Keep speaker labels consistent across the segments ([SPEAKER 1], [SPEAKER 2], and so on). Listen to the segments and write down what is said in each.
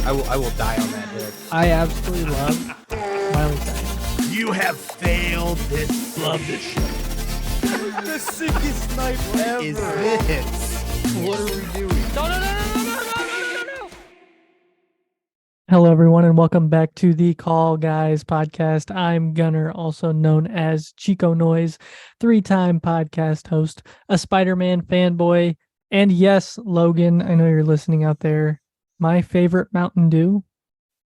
[SPEAKER 1] I will die on that hill.
[SPEAKER 2] I absolutely love Miley Cyrus.
[SPEAKER 1] You have failed this.
[SPEAKER 2] Love this shit.
[SPEAKER 3] The sickest night ever.
[SPEAKER 1] Is this? What are we doing?
[SPEAKER 2] No. Hello, everyone, and welcome back to the Call Guys podcast. I'm Gunner, also known as Chico Noise, 3-time podcast host, a Spider-Man fanboy, and yes, Logan, I know you're listening out there. My favorite Mountain Dew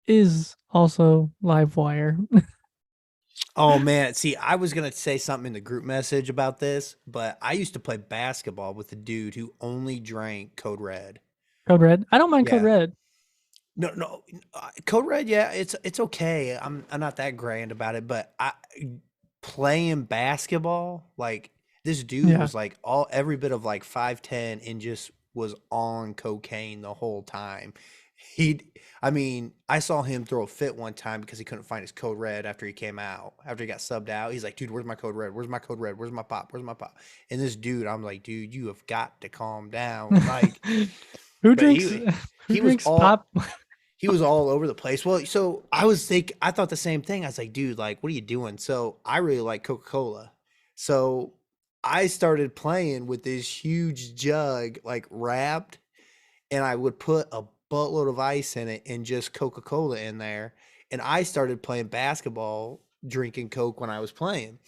[SPEAKER 2] is also Livewire.
[SPEAKER 1] Oh man, see, I was gonna say something in the group message about this, but I used to play basketball with a dude who only drank Code Red.
[SPEAKER 2] Code Red? I don't mind Code
[SPEAKER 1] Yeah.
[SPEAKER 2] Red.
[SPEAKER 1] No, Code Red, yeah, it's okay. I'm not that grand about it, but playing basketball, like this dude was like every bit of like 5'10" and just was on cocaine the whole time. I saw him throw a fit one time because he couldn't find his Code Red after he came out, after he got subbed out. He's like, dude, where's my Code Red? Where's my Code Red? Where's my pop? Where's my pop? And this dude, I'm like, dude, you have got to calm down. Like,
[SPEAKER 2] who drinks pop?
[SPEAKER 1] He was all over the place. Well, so I thought the same thing. I was like, dude, like, what are you doing? So I really like Coca-Cola. So I started playing with this huge jug, like wrapped, and I would put a buttload of ice in it and just Coca-Cola in there. And I started playing basketball, drinking Coke when I was playing.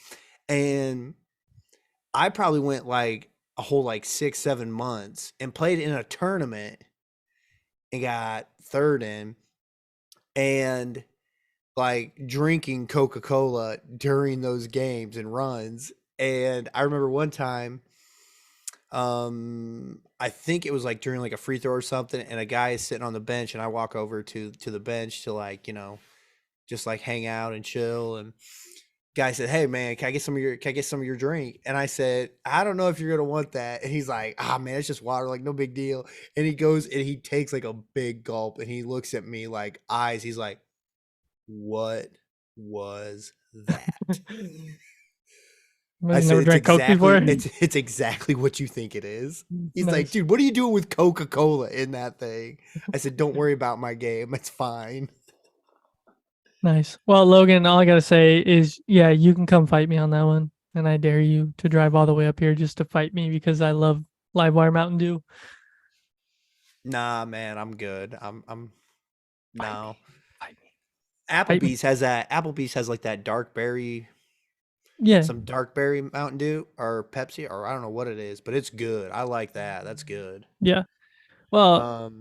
[SPEAKER 1] And I probably went like a whole like 6-7 months and played in a tournament and got third in, and like drinking Coca-Cola during those games and runs. And I remember one time, I think it was like during like a free throw or something, and a guy is sitting on the bench, and I walk over to the bench to like, just like hang out and chill. And guy said, "Hey man, can I get some of your drink?" And I said, "I don't know if you're gonna want that." And he's like, "Ah man, it's just water, like no big deal." And he goes and he takes like a big gulp, and he looks at me like eyes. He's like, "What was that?" I said, it's exactly what you think it is. He's like, "Dude, what are you doing with Coca-Cola in that thing?" I said, "Don't worry about my game. It's fine."
[SPEAKER 2] Nice. Well, Logan, all I got to say is, yeah, you can come fight me on that one. And I dare you to drive all the way up here just to fight me because I love Livewire Mountain Dew.
[SPEAKER 1] Nah, man, I'm good. I'm no.
[SPEAKER 2] Fight me.
[SPEAKER 1] Applebee's has like that dark berry.
[SPEAKER 2] Yeah.
[SPEAKER 1] Some dark berry Mountain Dew or Pepsi, or I don't know what it is, but it's good. I like that. That's good.
[SPEAKER 2] Yeah. Well,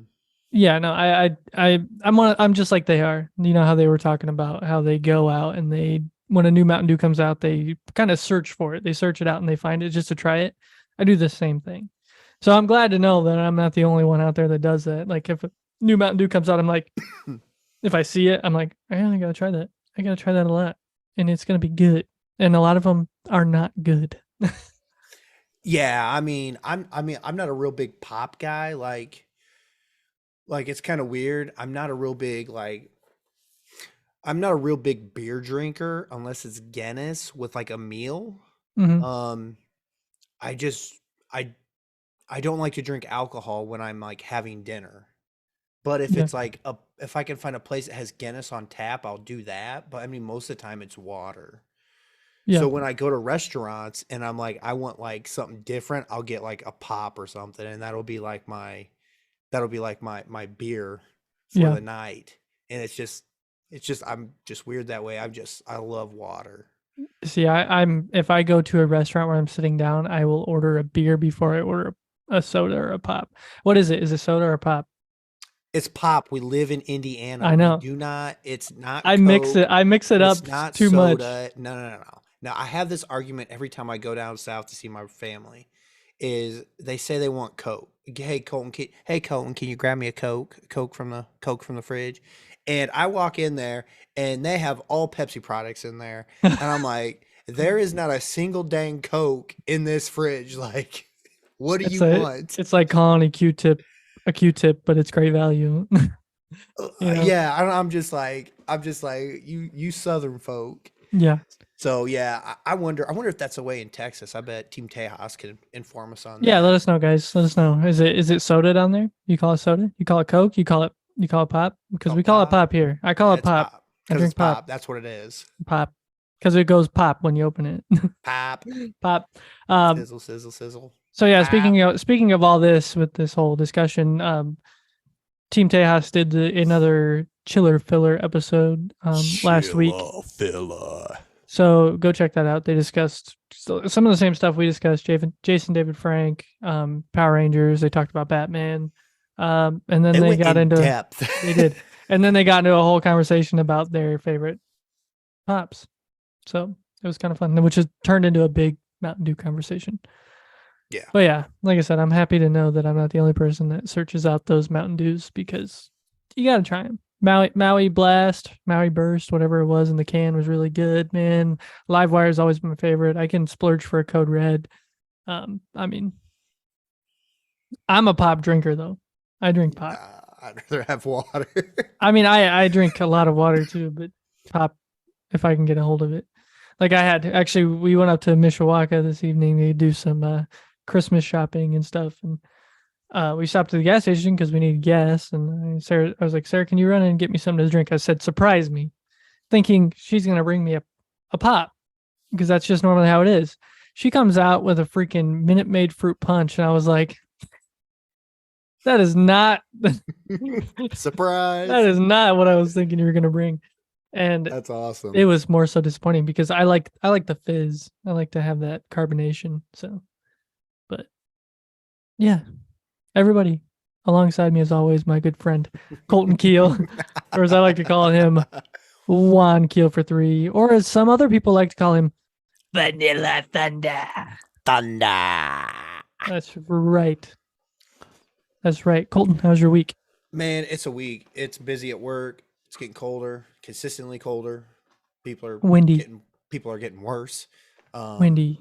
[SPEAKER 2] yeah, no, I'm just like they are. You know how they were talking about how they go out and when a new Mountain Dew comes out, they kind of search for it. They search it out and they find it just to try it. I do the same thing. So I'm glad to know that I'm not the only one out there that does that. Like if a new Mountain Dew comes out, I'm like, if I see it, I'm like, I gotta try that. I gotta try that a lot, and it's gonna be good. And a lot of them are not good.
[SPEAKER 1] Yeah, I'm not a real big pop guy. Like it's kind of weird. I'm not a real big beer drinker unless it's Guinness with like a meal.
[SPEAKER 2] Mm-hmm.
[SPEAKER 1] I don't like to drink alcohol when I'm like having dinner. But if it's like if I can find a place that has Guinness on tap, I'll do that. But most of the time it's water.
[SPEAKER 2] Yeah.
[SPEAKER 1] So when I go to restaurants and I'm like, I want like something different, I'll get like a pop or something, and that'll be like my beer for the night. And it's just I'm just weird that way. I love water.
[SPEAKER 2] See, if I go to a restaurant where I'm sitting down, I will order a beer before I order a soda or a pop. What is it? Is it soda or pop?
[SPEAKER 1] It's pop. We live in Indiana.
[SPEAKER 2] I know.
[SPEAKER 1] It's not
[SPEAKER 2] I
[SPEAKER 1] Coke.
[SPEAKER 2] mix it up too
[SPEAKER 1] soda.
[SPEAKER 2] much.
[SPEAKER 1] No. Now, I have this argument every time I go down south to see my family, is they say they want Coke. Hey, Colton, can you grab me a Coke from the fridge? And I walk in there, and they have all Pepsi products in there. And I'm like, there is not a single dang Coke in this fridge. Like, what do you want?
[SPEAKER 2] It's like calling a Q-tip, but it's great value.
[SPEAKER 1] Yeah, I'm just like you Southern folk.
[SPEAKER 2] Yeah.
[SPEAKER 1] So yeah, I wonder if that's a way in Texas. I bet Team Tejas can inform us on that.
[SPEAKER 2] Yeah, let us know, guys. Let us know. Is it soda down there? You call it soda? You call it Coke? You call it You call it pop? Because
[SPEAKER 1] Call
[SPEAKER 2] we
[SPEAKER 1] it
[SPEAKER 2] call it
[SPEAKER 1] pop?
[SPEAKER 2] pop here. I call it
[SPEAKER 1] It's
[SPEAKER 2] pop. I
[SPEAKER 1] because
[SPEAKER 2] drink
[SPEAKER 1] it's pop. That's what it is.
[SPEAKER 2] Pop. Because it goes pop when you open it.
[SPEAKER 1] Pop.
[SPEAKER 2] Pop.
[SPEAKER 1] Sizzle, sizzle, sizzle.
[SPEAKER 2] So yeah,
[SPEAKER 1] Pop.
[SPEAKER 2] speaking of all this with this whole discussion, Team Tejas did another chiller filler episode last week.
[SPEAKER 3] Filler.
[SPEAKER 2] So go check that out. They discussed some of the same stuff we discussed. Jason David Frank, Power Rangers. They talked about Batman, and then they
[SPEAKER 1] went
[SPEAKER 2] got
[SPEAKER 1] in
[SPEAKER 2] into
[SPEAKER 1] depth.
[SPEAKER 2] They did, and then they got into a whole conversation about their favorite pops. So it was kind of fun, which has turned into a big Mountain Dew conversation.
[SPEAKER 1] Yeah.
[SPEAKER 2] But yeah, like I said, I'm happy to know that I'm not the only person that searches out those Mountain Dews because you got to try them. Maui Blast, Maui Burst, whatever it was in the can was really good, man. Live Wire has always been my favorite. I can splurge for a Code Red. I mean, I'm a pop drinker though. I drink pop.
[SPEAKER 1] I'd rather have water.
[SPEAKER 2] I mean, I drink a lot of water too, but pop if I can get a hold of it. Like we went up to Mishawaka this evening to do some Christmas shopping and stuff, and we stopped at the gas station because we needed gas. And I was like, Sarah, can you run and get me something to drink? I said, surprise me, thinking she's gonna bring me a pop because that's just normally how it is. She comes out with a freaking Minute Maid fruit punch, and I was like, that is not
[SPEAKER 1] Surprise.
[SPEAKER 2] That is not what I was thinking you were gonna bring. And
[SPEAKER 1] that's awesome.
[SPEAKER 2] It was more so disappointing because I like the fizz. I like to have that carbonation. So, but yeah, everybody alongside me as always, my good friend Colton Keel, or as I like to call him, Juan Keel for 3, or as some other people like to call him, Vanilla Thunder.
[SPEAKER 1] Thunder.
[SPEAKER 2] That's right. That's right. Colton, how's your week?
[SPEAKER 1] Man, it's a week. It's busy at work. It's getting colder, consistently colder. People are
[SPEAKER 2] windy.
[SPEAKER 1] People are getting worse.
[SPEAKER 2] Windy.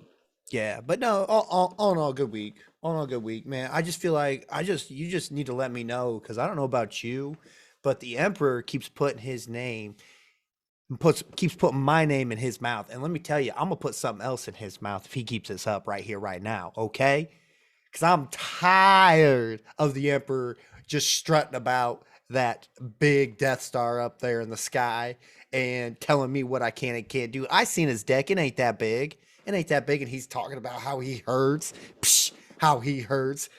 [SPEAKER 1] Yeah, but no, all in all, good week. All in all, good week, man. I just feel like you just need to let me know because I don't know about you, but the Emperor keeps putting his name, keeps putting my name in his mouth, and let me tell you, I'm gonna put something else in his mouth if he keeps this up right here, right now, okay? Because I'm tired of the Emperor just strutting about that big Death Star up there in the sky and telling me what I can and can't do. I seen his deck. It ain't that big. It ain't that big. And he's talking about how he hurts. Psh, how he hurts.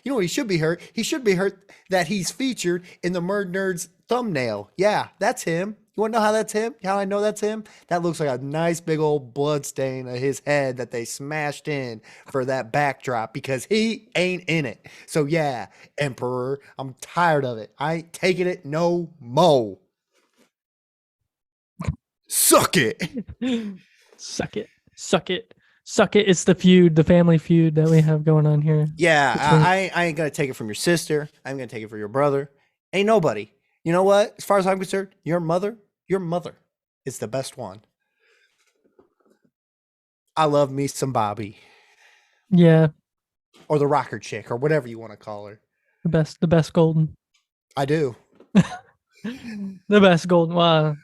[SPEAKER 1] You know what he should be hurt? He should be hurt that he's featured in the Murdnerds thumbnail. Yeah, that's him. You want to know how that's him? How I know that's him? That looks like a nice big old blood stain of his head that they smashed in for that backdrop because he ain't in it. So yeah, Emperor, I'm tired of it. I ain't taking it no more. Suck it.
[SPEAKER 2] Suck it. Suck it. Suck it. It's the feud, the family feud that we have going on here.
[SPEAKER 1] Yeah, I ain't gonna take it from your sister. I'm gonna take it from your brother. Ain't nobody. You know what? As far as I'm concerned, your mother is the best one. I love me some Bobby.
[SPEAKER 2] Yeah.
[SPEAKER 1] Or the rocker chick, or whatever you want to call her.
[SPEAKER 2] The best golden.
[SPEAKER 1] I do.
[SPEAKER 2] The best golden. Well,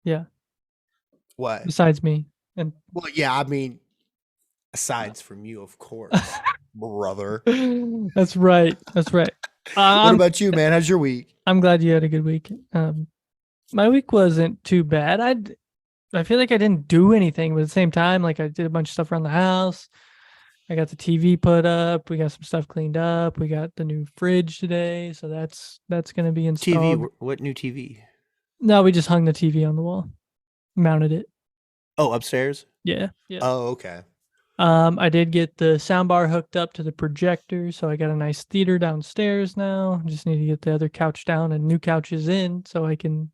[SPEAKER 2] yeah.
[SPEAKER 1] What?
[SPEAKER 2] Besides me. And
[SPEAKER 1] well, yeah, I mean, aside from you, of course, brother.
[SPEAKER 2] That's right. That's right.
[SPEAKER 1] What about you, man? How's your week?
[SPEAKER 2] I'm glad you had a good week. My week wasn't too bad. I feel like I didn't do anything, but at the same time, like I did a bunch of stuff around the house. I got the TV put up. We got some stuff cleaned up. We got the new fridge today, so that's going to be installed.
[SPEAKER 1] TV? What new TV?
[SPEAKER 2] No, we just hung the TV on the wall, mounted it.
[SPEAKER 1] Oh, upstairs?
[SPEAKER 2] Yeah. Yeah.
[SPEAKER 1] Oh, okay.
[SPEAKER 2] I did get the soundbar hooked up to the projector, so I got a nice theater downstairs now. I just need to get the other couch down and new couches in so I can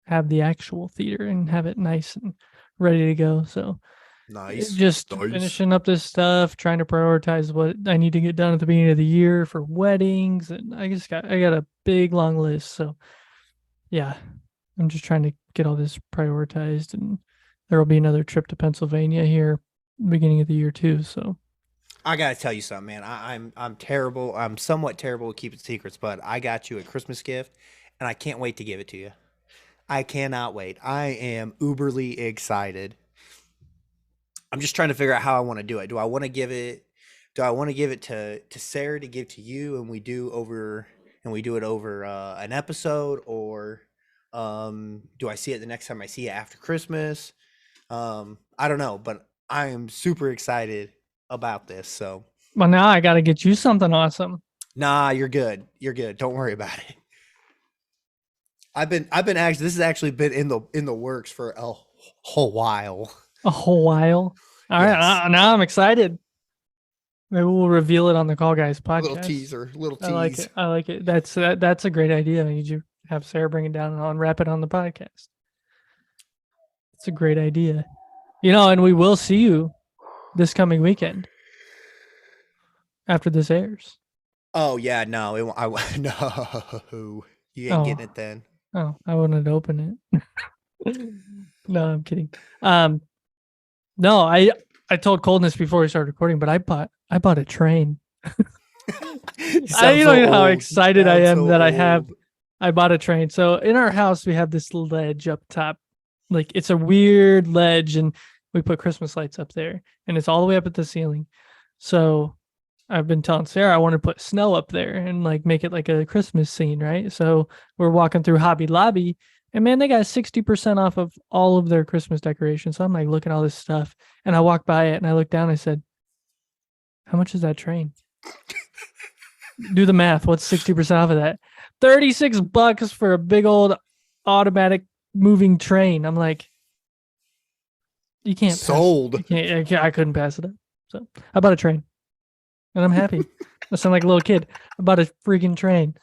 [SPEAKER 2] have the actual theater and have it nice and ready to go. So
[SPEAKER 1] nice.
[SPEAKER 2] Just finishing up this stuff, trying to prioritize what I need to get done at the beginning of the year for weddings, and I got a big long list. So yeah, I'm just trying to get all this prioritized, and there will be another trip to Pennsylvania here beginning of the year too. So
[SPEAKER 1] I gotta tell you something, man. I'm terrible. I'm somewhat terrible at keeping secrets, but I got you a Christmas gift, and I can't wait to give it to you. I cannot wait. I am uberly excited. I'm just trying to figure out how I want to do it. Do I want to give it to Sarah to give to you, and we do over and we do it over an episode, or do I see it the next time I see it after Christmas? I don't know, but I am super excited about this. So,
[SPEAKER 2] Well, now I got to get you something awesome.
[SPEAKER 1] nah, you're good. You're good. Don't worry about it. I've been actually, this has actually been in the works for a whole while.
[SPEAKER 2] A whole while. All
[SPEAKER 1] Yes.
[SPEAKER 2] right, now I'm excited. Maybe we'll reveal it on the Call Guys podcast.
[SPEAKER 1] Little tease.
[SPEAKER 2] I like it. I like it. That's a great idea. You have Sarah bring it down and I'll wrap it on the podcast. It's a great idea. And we will see you this coming weekend after this airs.
[SPEAKER 1] Oh yeah, no, no, you ain't getting it then.
[SPEAKER 2] Oh, I wouldn't open it. No, I'm kidding. No, I told Coldness before we started recording, but I bought a train. You don't know how excited I am that I bought a train. So in our house we have this ledge up top. Like it's a weird ledge, and we put Christmas lights up there, and it's all the way up at the ceiling. So I've been telling Sarah I want to put snow up there and like make it like a Christmas scene, right? So we're walking through Hobby Lobby, and man, they got 60% off of all of their Christmas decorations. So I'm like looking at all this stuff, and I walked by it and I looked down and I said, how much is that train? Do the math. What's 60% off of that? $36 for a big old automatic moving train. I'm like, you can't.
[SPEAKER 1] Sold.
[SPEAKER 2] I couldn't pass it up. So I bought a train, and I'm happy. I sound like a little kid. I bought a freaking train.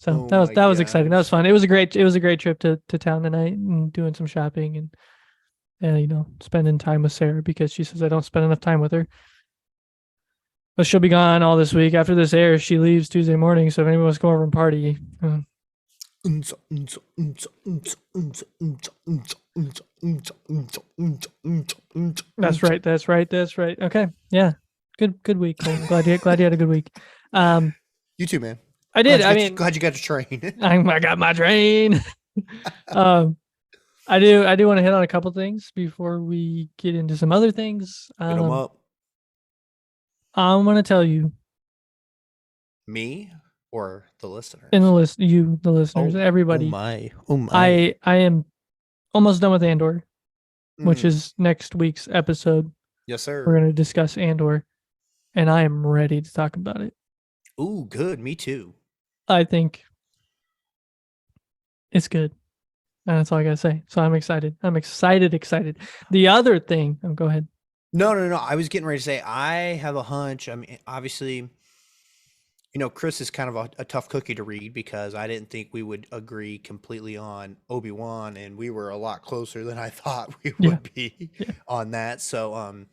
[SPEAKER 2] So that was exciting. That was fun. It was a great trip to town tonight and doing some shopping and spending time with Sarah, because she says I don't spend enough time with her. But she'll be gone all this week. After this airs, she leaves Tuesday morning. So if anyone wants to come over and party, That's right. Okay, yeah, good week. Cole. Glad you had a good week.
[SPEAKER 1] You too, man.
[SPEAKER 2] I did.
[SPEAKER 1] Glad you got your train.
[SPEAKER 2] I got my train. I do want to hit on a couple things before we get into some other things.
[SPEAKER 1] Hit 'em up.
[SPEAKER 2] I'm going to tell you.
[SPEAKER 1] Me or the listeners?
[SPEAKER 2] The listeners, everybody.
[SPEAKER 1] Oh my.
[SPEAKER 2] I am almost done with Andor, which is next week's episode.
[SPEAKER 1] Yes, sir.
[SPEAKER 2] We're going to discuss Andor, and I am ready to talk about it.
[SPEAKER 1] Ooh, good. Me too.
[SPEAKER 2] I think it's good. And that's all I got to say. So I'm excited. Excited. The other thing, go ahead.
[SPEAKER 1] No. I was getting ready to say, I have a hunch. I mean, obviously, Chris is kind of a tough cookie to read, because I didn't think we would agree completely on Obi-Wan, and we were a lot closer than I thought we would be on that. So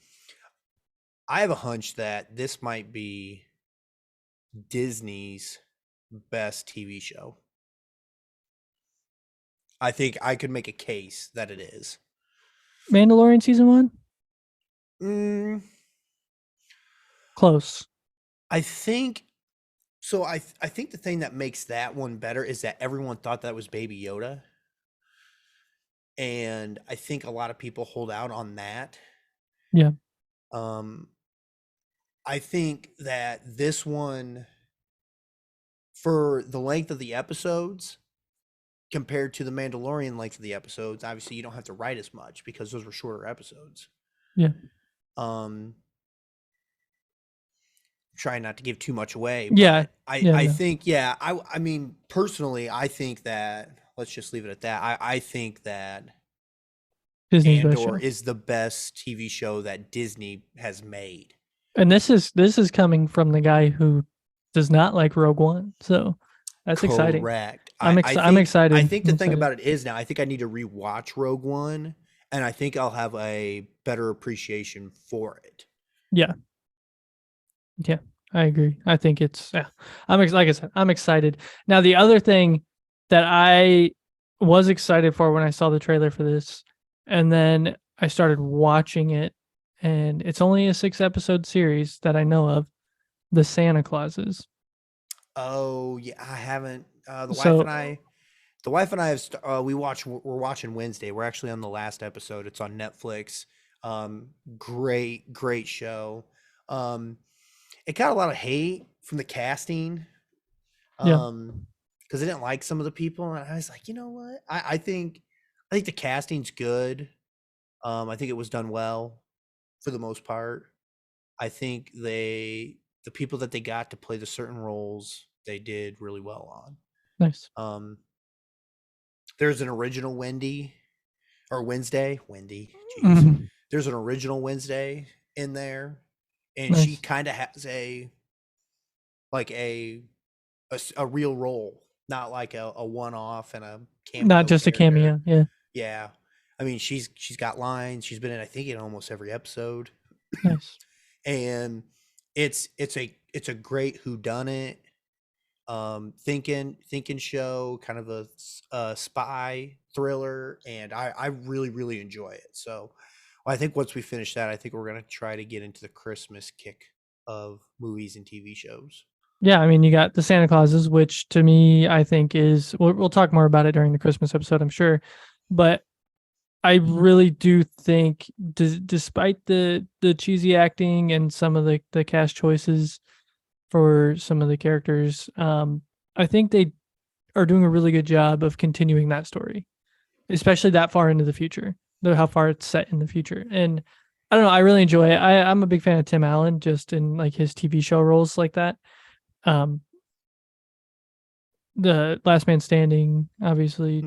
[SPEAKER 1] I have a hunch that this might be Disney's best TV show. I think I could make a case that it is.
[SPEAKER 2] Mandalorian season 1? Close.
[SPEAKER 1] I think so. I think the thing that makes that one better is that everyone thought that was Baby Yoda, and I think a lot of people hold out on that.
[SPEAKER 2] Yeah.
[SPEAKER 1] I think that this one, for the length of the episodes compared to the Mandalorian length of the episodes, obviously you don't have to write as much because those were shorter episodes.
[SPEAKER 2] Yeah.
[SPEAKER 1] Trying not to give too much away.
[SPEAKER 2] Yeah.
[SPEAKER 1] I think, I mean, personally, I think that, let's just leave it at that. I think that
[SPEAKER 2] Disney's
[SPEAKER 1] Andor is the best TV show that Disney has made.
[SPEAKER 2] And this is coming from the guy who does not like Rogue One. So that's exciting.
[SPEAKER 1] Correct.
[SPEAKER 2] I'm excited.
[SPEAKER 1] I think the thing about it is, now I think I need to rewatch Rogue One, and I think I'll have a better appreciation for it.
[SPEAKER 2] Yeah. Yeah, I agree. I think it's, like I said, I'm excited. Now, the other thing that I was excited for when I saw the trailer for this, and then I started watching it, and it's only a 6-episode series that I know of, the Santa Clauses.
[SPEAKER 1] Oh yeah, I haven't. The wife and I have. We're watching Wednesday. We're actually on the last episode. It's on Netflix. Great show. It got a lot of hate from the casting.
[SPEAKER 2] Yeah.
[SPEAKER 1] Because I didn't like some of the people, and I was like, you know what? I think the casting's good. I think it was done well for the most part. I think the people that they got to play the certain roles, they did really well on.
[SPEAKER 2] Nice.
[SPEAKER 1] There's an original Wendy or Wednesday. Wendy. Jeez.
[SPEAKER 2] Mhm.
[SPEAKER 1] There's an original Wednesday in there, and
[SPEAKER 2] Nice.
[SPEAKER 1] she kind of has a real role, not like a one-off and a cameo.
[SPEAKER 2] Not just a
[SPEAKER 1] character.
[SPEAKER 2] cameo. Yeah.
[SPEAKER 1] Yeah. I mean, she's got lines. She's been in, I think, in almost every episode.
[SPEAKER 2] Nice.
[SPEAKER 1] And it's a great whodunit, thinking show, kind of a spy thriller, and I really, really enjoy it. So I think once we finish that, I think we're gonna try to get into the Christmas kick of movies and TV shows.
[SPEAKER 2] Yeah, I mean, you got the Santa Clauses, which to me, I think is, we'll talk more about it during the Christmas episode, I'm sure. But I really do think, despite the cheesy acting and some of the cast choices for some of the characters, I think they are doing a really good job of continuing that story, especially that far into the future, how far it's set in the future. And I don't know, I really enjoy it. I'm a big fan of Tim Allen, just in like his TV show roles like that. The Last Man Standing, obviously.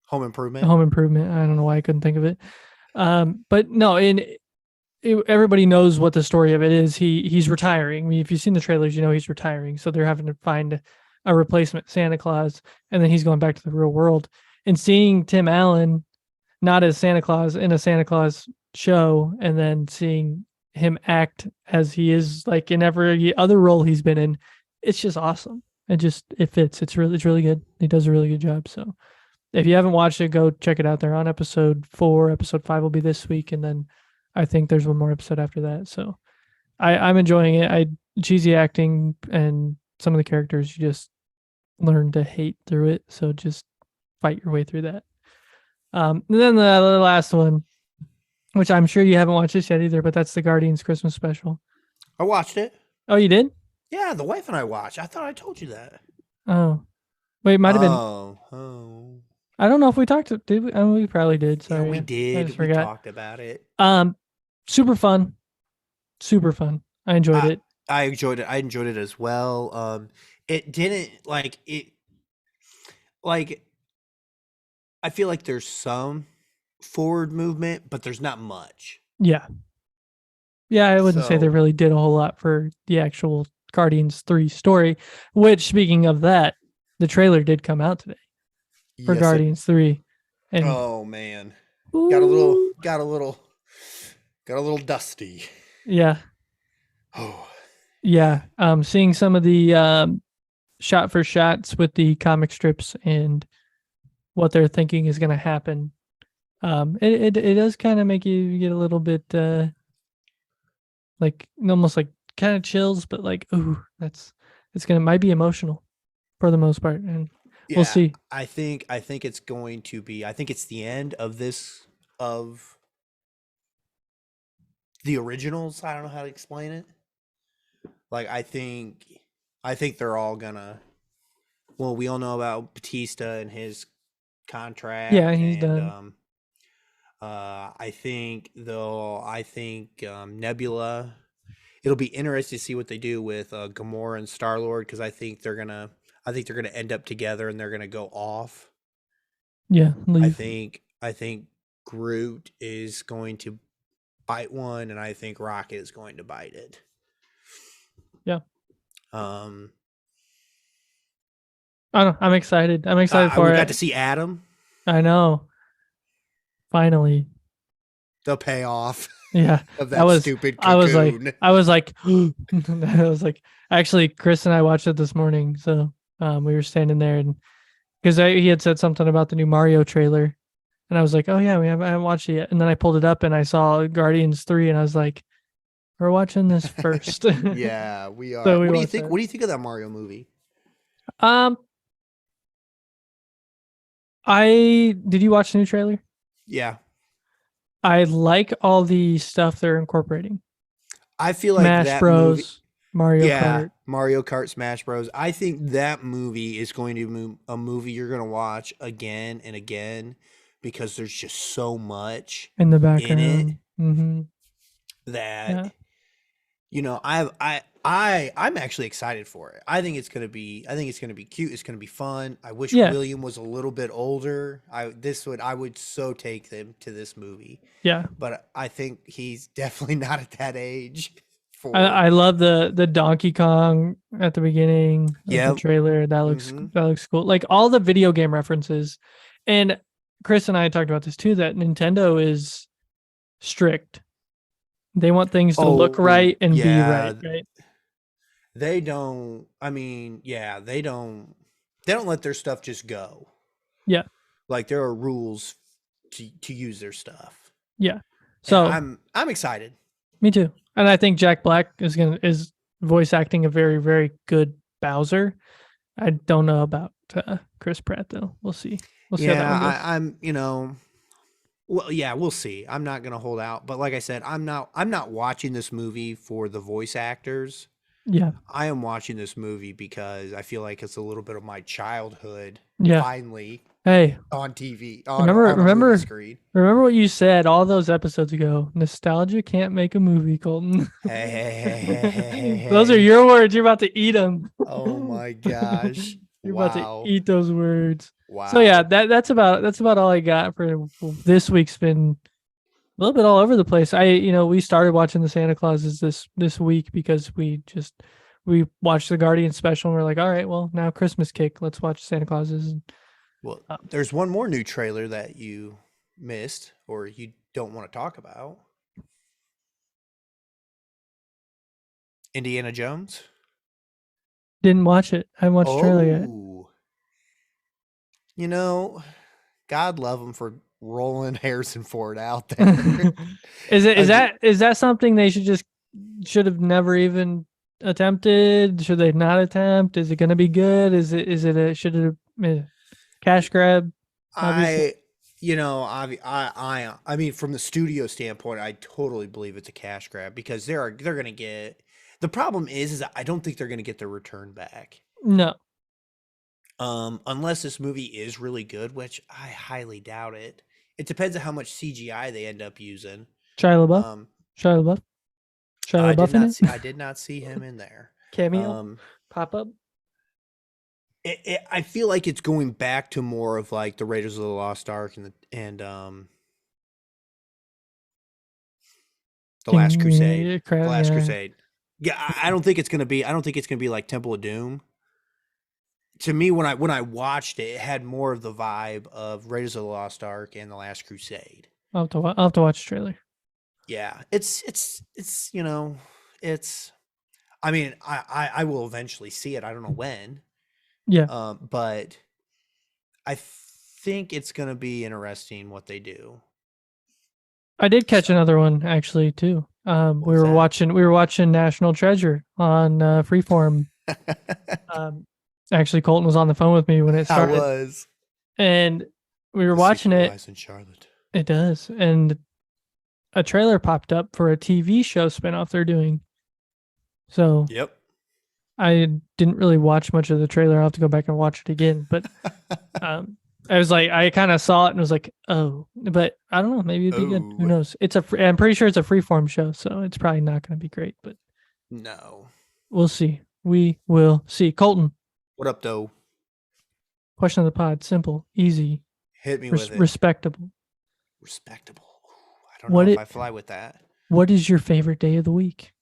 [SPEAKER 1] Home Improvement.
[SPEAKER 2] Home Improvement. I don't know why I couldn't think of it. But no, everybody knows what the story of it is. He's retiring. I mean, if you've seen the trailers, you know he's retiring. So they're having to find a replacement Santa Claus, and then he's going back to the real world. And seeing Tim Allen not as Santa Claus in a Santa Claus show, and then seeing him act as he is like in every other role he's been in, it's just awesome. It fits. It's really good. He does a really good job. So if you haven't watched it, go check it out. They're on episode 4. Episode 5 will be this week, and then I think there's one more episode after that. So I'm enjoying it. Cheesy acting and some of the characters, you just learn to hate through it. So just fight your way through that. And then the last one, which I'm sure you haven't watched this yet either, but that's the Guardians Christmas special.
[SPEAKER 1] I watched it.
[SPEAKER 2] Oh, you did?
[SPEAKER 1] Yeah, the wife and I watched. I thought I told you that.
[SPEAKER 2] Oh, wait, it might have been.
[SPEAKER 1] Oh.
[SPEAKER 2] I don't know if we talked. Did we? I mean, we probably did. Sorry,
[SPEAKER 1] yeah, we did.
[SPEAKER 2] I just
[SPEAKER 1] we
[SPEAKER 2] forgot.
[SPEAKER 1] talked about it.
[SPEAKER 2] Super fun. I enjoyed it.
[SPEAKER 1] I enjoyed it. I enjoyed it as well. It didn't like it. Like, I feel like there's some forward movement, but there's not much.
[SPEAKER 2] Yeah. Yeah, I wouldn't say they really did a whole lot for the actual Guardians 3 story, which, speaking of that, the trailer did come out today for Guardians 3. And
[SPEAKER 1] oh man. Got a little dusty.
[SPEAKER 2] Yeah.
[SPEAKER 1] Oh.
[SPEAKER 2] Yeah. Seeing some of the shot for shots with the comic strips and what they're thinking is going to happen. It does kind of make you get a little bit like almost like kind of chills, but like, ooh, might be emotional for the most part, and we'll see.
[SPEAKER 1] I think it's going to be. I think it's the end of the originals. I don't know how to explain it. Like, I think they're all gonna. Well, we all know about Batista and his contract.
[SPEAKER 2] Yeah, he's done.
[SPEAKER 1] I think Nebula. It'll be interesting to see what they do with Gamora and Star-Lord, because I think they're gonna end up together and they're gonna go off.
[SPEAKER 2] Yeah, leave.
[SPEAKER 1] I think Groot is going to bite one, and I think Rocket is going to bite it.
[SPEAKER 2] Yeah. I don't know. I'm excited. For it.
[SPEAKER 1] We got to see Adam.
[SPEAKER 2] I know. Finally.
[SPEAKER 1] The payoff.
[SPEAKER 2] Yeah.
[SPEAKER 1] Of that stupid cocoon.
[SPEAKER 2] I was like, actually, Chris and I watched it this morning. So we were standing there, and because he had said something about the new Mario trailer, and I was like, oh yeah, I haven't watched it yet. And then I pulled it up and I saw Guardians 3, and I was like, we're watching this first.
[SPEAKER 1] Yeah, we are.
[SPEAKER 2] So
[SPEAKER 1] what do you think? What do you think of that Mario movie?
[SPEAKER 2] Did you watch the new trailer?
[SPEAKER 1] Yeah.
[SPEAKER 2] I like all the stuff they're incorporating.
[SPEAKER 1] I feel like
[SPEAKER 2] Smash
[SPEAKER 1] that
[SPEAKER 2] Bros,
[SPEAKER 1] movie,
[SPEAKER 2] Mario Kart.
[SPEAKER 1] Mario Kart Smash Bros. I think that movie is going to be a movie you're going to watch again and again because there's just so much
[SPEAKER 2] In the
[SPEAKER 1] in it
[SPEAKER 2] background. Mm-hmm.
[SPEAKER 1] that
[SPEAKER 2] Yeah.
[SPEAKER 1] I'm actually excited for it. I think it's gonna be cute. It's gonna be fun. I wish
[SPEAKER 2] Yeah.
[SPEAKER 1] William was a little bit older. I would so take them to this movie,
[SPEAKER 2] Yeah.
[SPEAKER 1] but I think he's definitely not at that age.
[SPEAKER 2] I love the Donkey Kong at the beginning of the
[SPEAKER 1] Yep.
[SPEAKER 2] trailer. That looks cool. Like all the video game references. And Chris and I talked about this too, that Nintendo is strict. They want things to look right and be right.
[SPEAKER 1] They don't. I mean, yeah, they don't let their stuff just go.
[SPEAKER 2] Yeah.
[SPEAKER 1] Like there are rules to use their stuff.
[SPEAKER 2] Yeah. So
[SPEAKER 1] and I'm excited.
[SPEAKER 2] Me too. And I think Jack Black is voice acting a very, very good Bowser. I don't know about Chris Pratt though. We'll see. We'll see how that one goes.
[SPEAKER 1] I'm well, yeah, we'll see. I'm not gonna hold out, but like I said, I'm not watching this movie for the voice actors.
[SPEAKER 2] Yeah.
[SPEAKER 1] I am watching this movie because I feel like it's a little bit of my childhood.
[SPEAKER 2] Yeah.
[SPEAKER 1] Finally.
[SPEAKER 2] Hey.
[SPEAKER 1] On TV.
[SPEAKER 2] Remember
[SPEAKER 1] a movie screen.
[SPEAKER 2] Remember what you said all those episodes ago. Nostalgia can't make a movie, Colton.
[SPEAKER 1] Hey.
[SPEAKER 2] Those are your words. You're about to eat them.
[SPEAKER 1] Oh my gosh.
[SPEAKER 2] You're about to eat those words.
[SPEAKER 1] Wow.
[SPEAKER 2] So yeah, that's about all I got for this week's been a little bit all over the place. We started watching the Santa Clauses this week because we watched the Guardian special and we're like, all right, well now Christmas kick, let's watch Santa Clauses.
[SPEAKER 1] Well, there's one more new trailer that you missed or you don't want to talk about. Indiana Jones.
[SPEAKER 2] Didn't watch it. I haven't watched the trailer yet.
[SPEAKER 1] You know, God love him for rolling Harrison Ford out there.
[SPEAKER 2] Is that something they should have never even attempted? Should they not attempt? Is it going to be good? Should it have cash grab? Obviously.
[SPEAKER 1] I mean, from the studio standpoint, I totally believe it's a cash grab because they're going to get. The problem is that I don't think they're going to get their return back.
[SPEAKER 2] No.
[SPEAKER 1] Unless this movie is really good, which I highly doubt it. It depends on how much CGI they end up using.
[SPEAKER 2] Shia LaBeouf.
[SPEAKER 1] I did not see him in there.
[SPEAKER 2] Cameo. Pop up.
[SPEAKER 1] I feel like it's going back to more of like the Raiders of the Lost Ark and the Last Crusade. Crusade. Yeah, I don't think it's gonna be like Temple of Doom. To me, when I watched it, it had more of the vibe of Raiders of the Lost Ark and the Last Crusade.
[SPEAKER 2] I'll have to watch the trailer.
[SPEAKER 1] Yeah, it's I mean, I will eventually see it. I don't know when.
[SPEAKER 2] Yeah.
[SPEAKER 1] But I think it's gonna be interesting what they do.
[SPEAKER 2] I did catch another one actually too. We were watching National Treasure on Freeform. Actually, Colton was on the phone with me when it started.
[SPEAKER 1] I was.
[SPEAKER 2] And we were watching it.
[SPEAKER 1] In Charlotte.
[SPEAKER 2] It does. And a trailer popped up for a TV show spinoff they're doing. So
[SPEAKER 1] yep.
[SPEAKER 2] I didn't really watch much of the trailer. I'll have to go back and watch it again. But I was like, I kind of saw it and was like, oh, but I don't know. Maybe it'd be good. Who knows? I'm pretty sure it's a Freeform show, so it's probably not going to be great. But
[SPEAKER 1] no,
[SPEAKER 2] we'll see. We will see. Colton.
[SPEAKER 1] What up, though?
[SPEAKER 2] Question of the pod. Simple, easy.
[SPEAKER 1] Hit me with it.
[SPEAKER 2] Respectable.
[SPEAKER 1] Respectable. I don't know if I fly with that.
[SPEAKER 2] What is your favorite day of the week?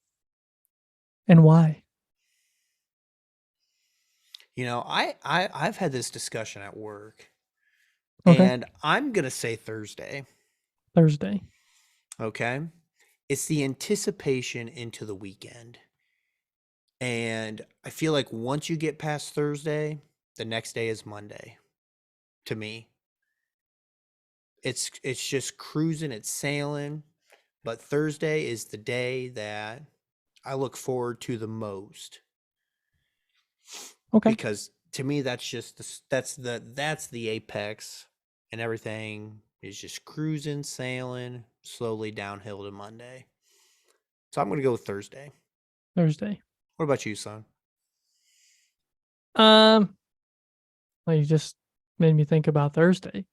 [SPEAKER 2] And why?
[SPEAKER 1] I've had this discussion at work.
[SPEAKER 2] Okay.
[SPEAKER 1] And I'm going to say Thursday.
[SPEAKER 2] Thursday.
[SPEAKER 1] Okay. It's the anticipation into the weekend. And I feel like once you get past Thursday, the next day is Monday. To me. It's just cruising, it's sailing. But Thursday is the day that I look forward to the most.
[SPEAKER 2] Okay.
[SPEAKER 1] Because to me that's the apex, and everything is just cruising, sailing, slowly downhill to Monday. So I'm going to go with Thursday.
[SPEAKER 2] Thursday.
[SPEAKER 1] What about you, son?
[SPEAKER 2] Um, well, you just made me think about Thursday.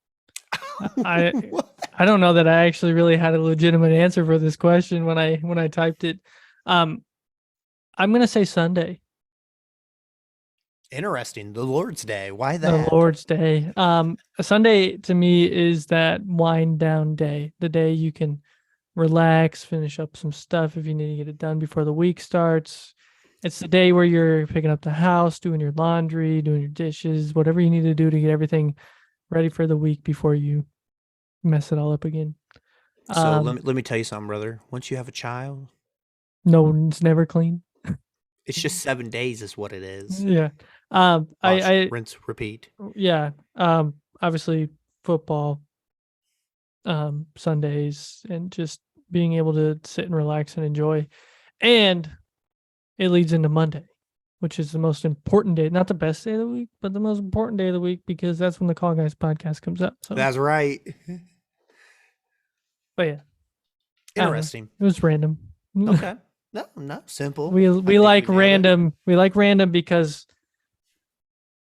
[SPEAKER 2] I
[SPEAKER 1] What?
[SPEAKER 2] I don't know that I actually really had a legitimate answer for this question when I typed it. Um, I'm gonna say Sunday,
[SPEAKER 1] Interesting. The Lord's Day. Why
[SPEAKER 2] the
[SPEAKER 1] that?
[SPEAKER 2] Lord's Day. A Sunday to me is that wind down day, the day you can relax, finish up some stuff if you need to get it done before the week starts. It's the day where you're picking up the house, doing your laundry, doing your dishes, whatever you need to do to get everything ready for the week before you mess it all up again.
[SPEAKER 1] So let me tell you something, brother. Once you have a child,
[SPEAKER 2] No one's never clean.
[SPEAKER 1] it's just 7 days is what it is.
[SPEAKER 2] Yeah.
[SPEAKER 1] Wash,
[SPEAKER 2] I
[SPEAKER 1] rinse, repeat.
[SPEAKER 2] yeah. Obviously football, Sundays, and just being able to sit and relax and enjoy. And it leads into Monday, which is the most important day, not the best day of the week, but the most important day of the week because that's when the Call Guys podcast comes up. So,
[SPEAKER 1] That's right.
[SPEAKER 2] but yeah, I don't know.
[SPEAKER 1] Interesting.
[SPEAKER 2] It was random.
[SPEAKER 1] Okay. No, simple.
[SPEAKER 2] we
[SPEAKER 1] I
[SPEAKER 2] we
[SPEAKER 1] think
[SPEAKER 2] like
[SPEAKER 1] nailed it.
[SPEAKER 2] random. We like random because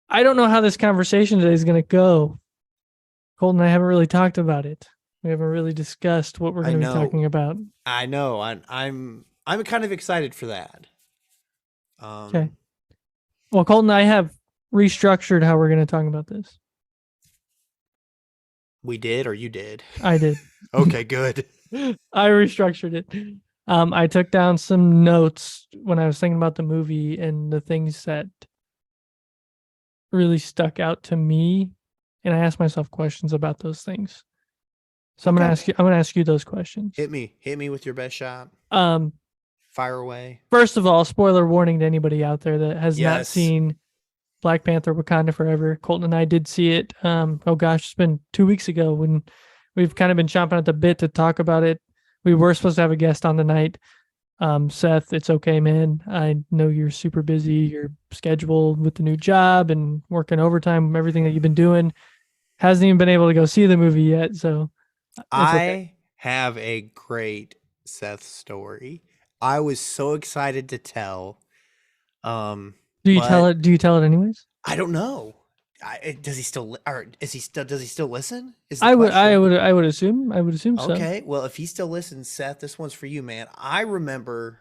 [SPEAKER 2] I don't know how this conversation today is going to go. Colton and I haven't really talked about it. We haven't really discussed what we're
[SPEAKER 1] I
[SPEAKER 2] going to be
[SPEAKER 1] know.
[SPEAKER 2] talking about.
[SPEAKER 1] I know. I'm kind of excited for that.
[SPEAKER 2] Okay. Well, Colton and I have restructured how we're going to talk about this.
[SPEAKER 1] We did, or you did?
[SPEAKER 2] I did.
[SPEAKER 1] Okay, good.
[SPEAKER 2] I restructured it. I took down some notes when I was thinking about the movie and the things that really stuck out to me, and I asked myself questions about those things. So I'm gonna ask you those questions.
[SPEAKER 1] Hit me with your best shot. Fire away.
[SPEAKER 2] First of all, spoiler warning to anybody out there that has not
[SPEAKER 1] Yes.
[SPEAKER 2] seen Black Panther: Wakanda Forever. Colton and I did see it. Oh gosh, it's been 2 weeks ago when we've kind of been chomping at the bit to talk about it. We were supposed to have a guest on tonight. Seth, it's okay, man. I know you're super busy. You're scheduled with the new job and working overtime, everything that you've been doing. Hasn't even been able to go see the movie yet. So it's okay.
[SPEAKER 1] I have a great Seth story. I was so excited to tell.
[SPEAKER 2] Do you tell it? Do you tell it anyways?
[SPEAKER 1] I don't know. Does he still, or is he still? Does he still listen?
[SPEAKER 2] I would assume. I would assume so.
[SPEAKER 1] Okay, well, if he still listens, Seth, this one's for you, man. I remember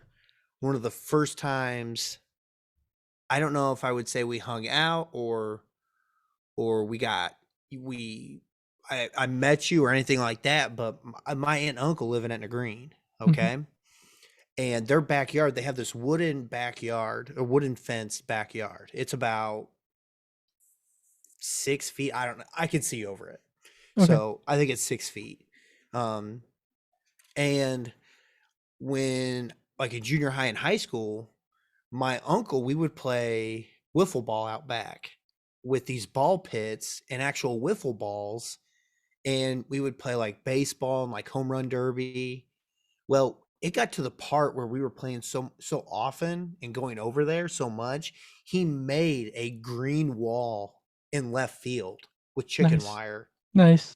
[SPEAKER 1] one of the first times. I don't know if I would say we hung out or I met you or anything like that, but my aunt and uncle live in Etna Green, okay? And their backyard, they have this wooden backyard, a wooden fence backyard. It's about 6 feet. I don't know. I can see over it.
[SPEAKER 2] Okay.
[SPEAKER 1] So I think it's 6 feet. And when, like in junior high and high school, my uncle, we would play wiffle ball out back with these ball pits and actual wiffle balls. And we would play like baseball and like home run derby. Well, it got to the part where we were playing so often and going over there so much, he made a green wall in left field with chicken wire.
[SPEAKER 2] Nice.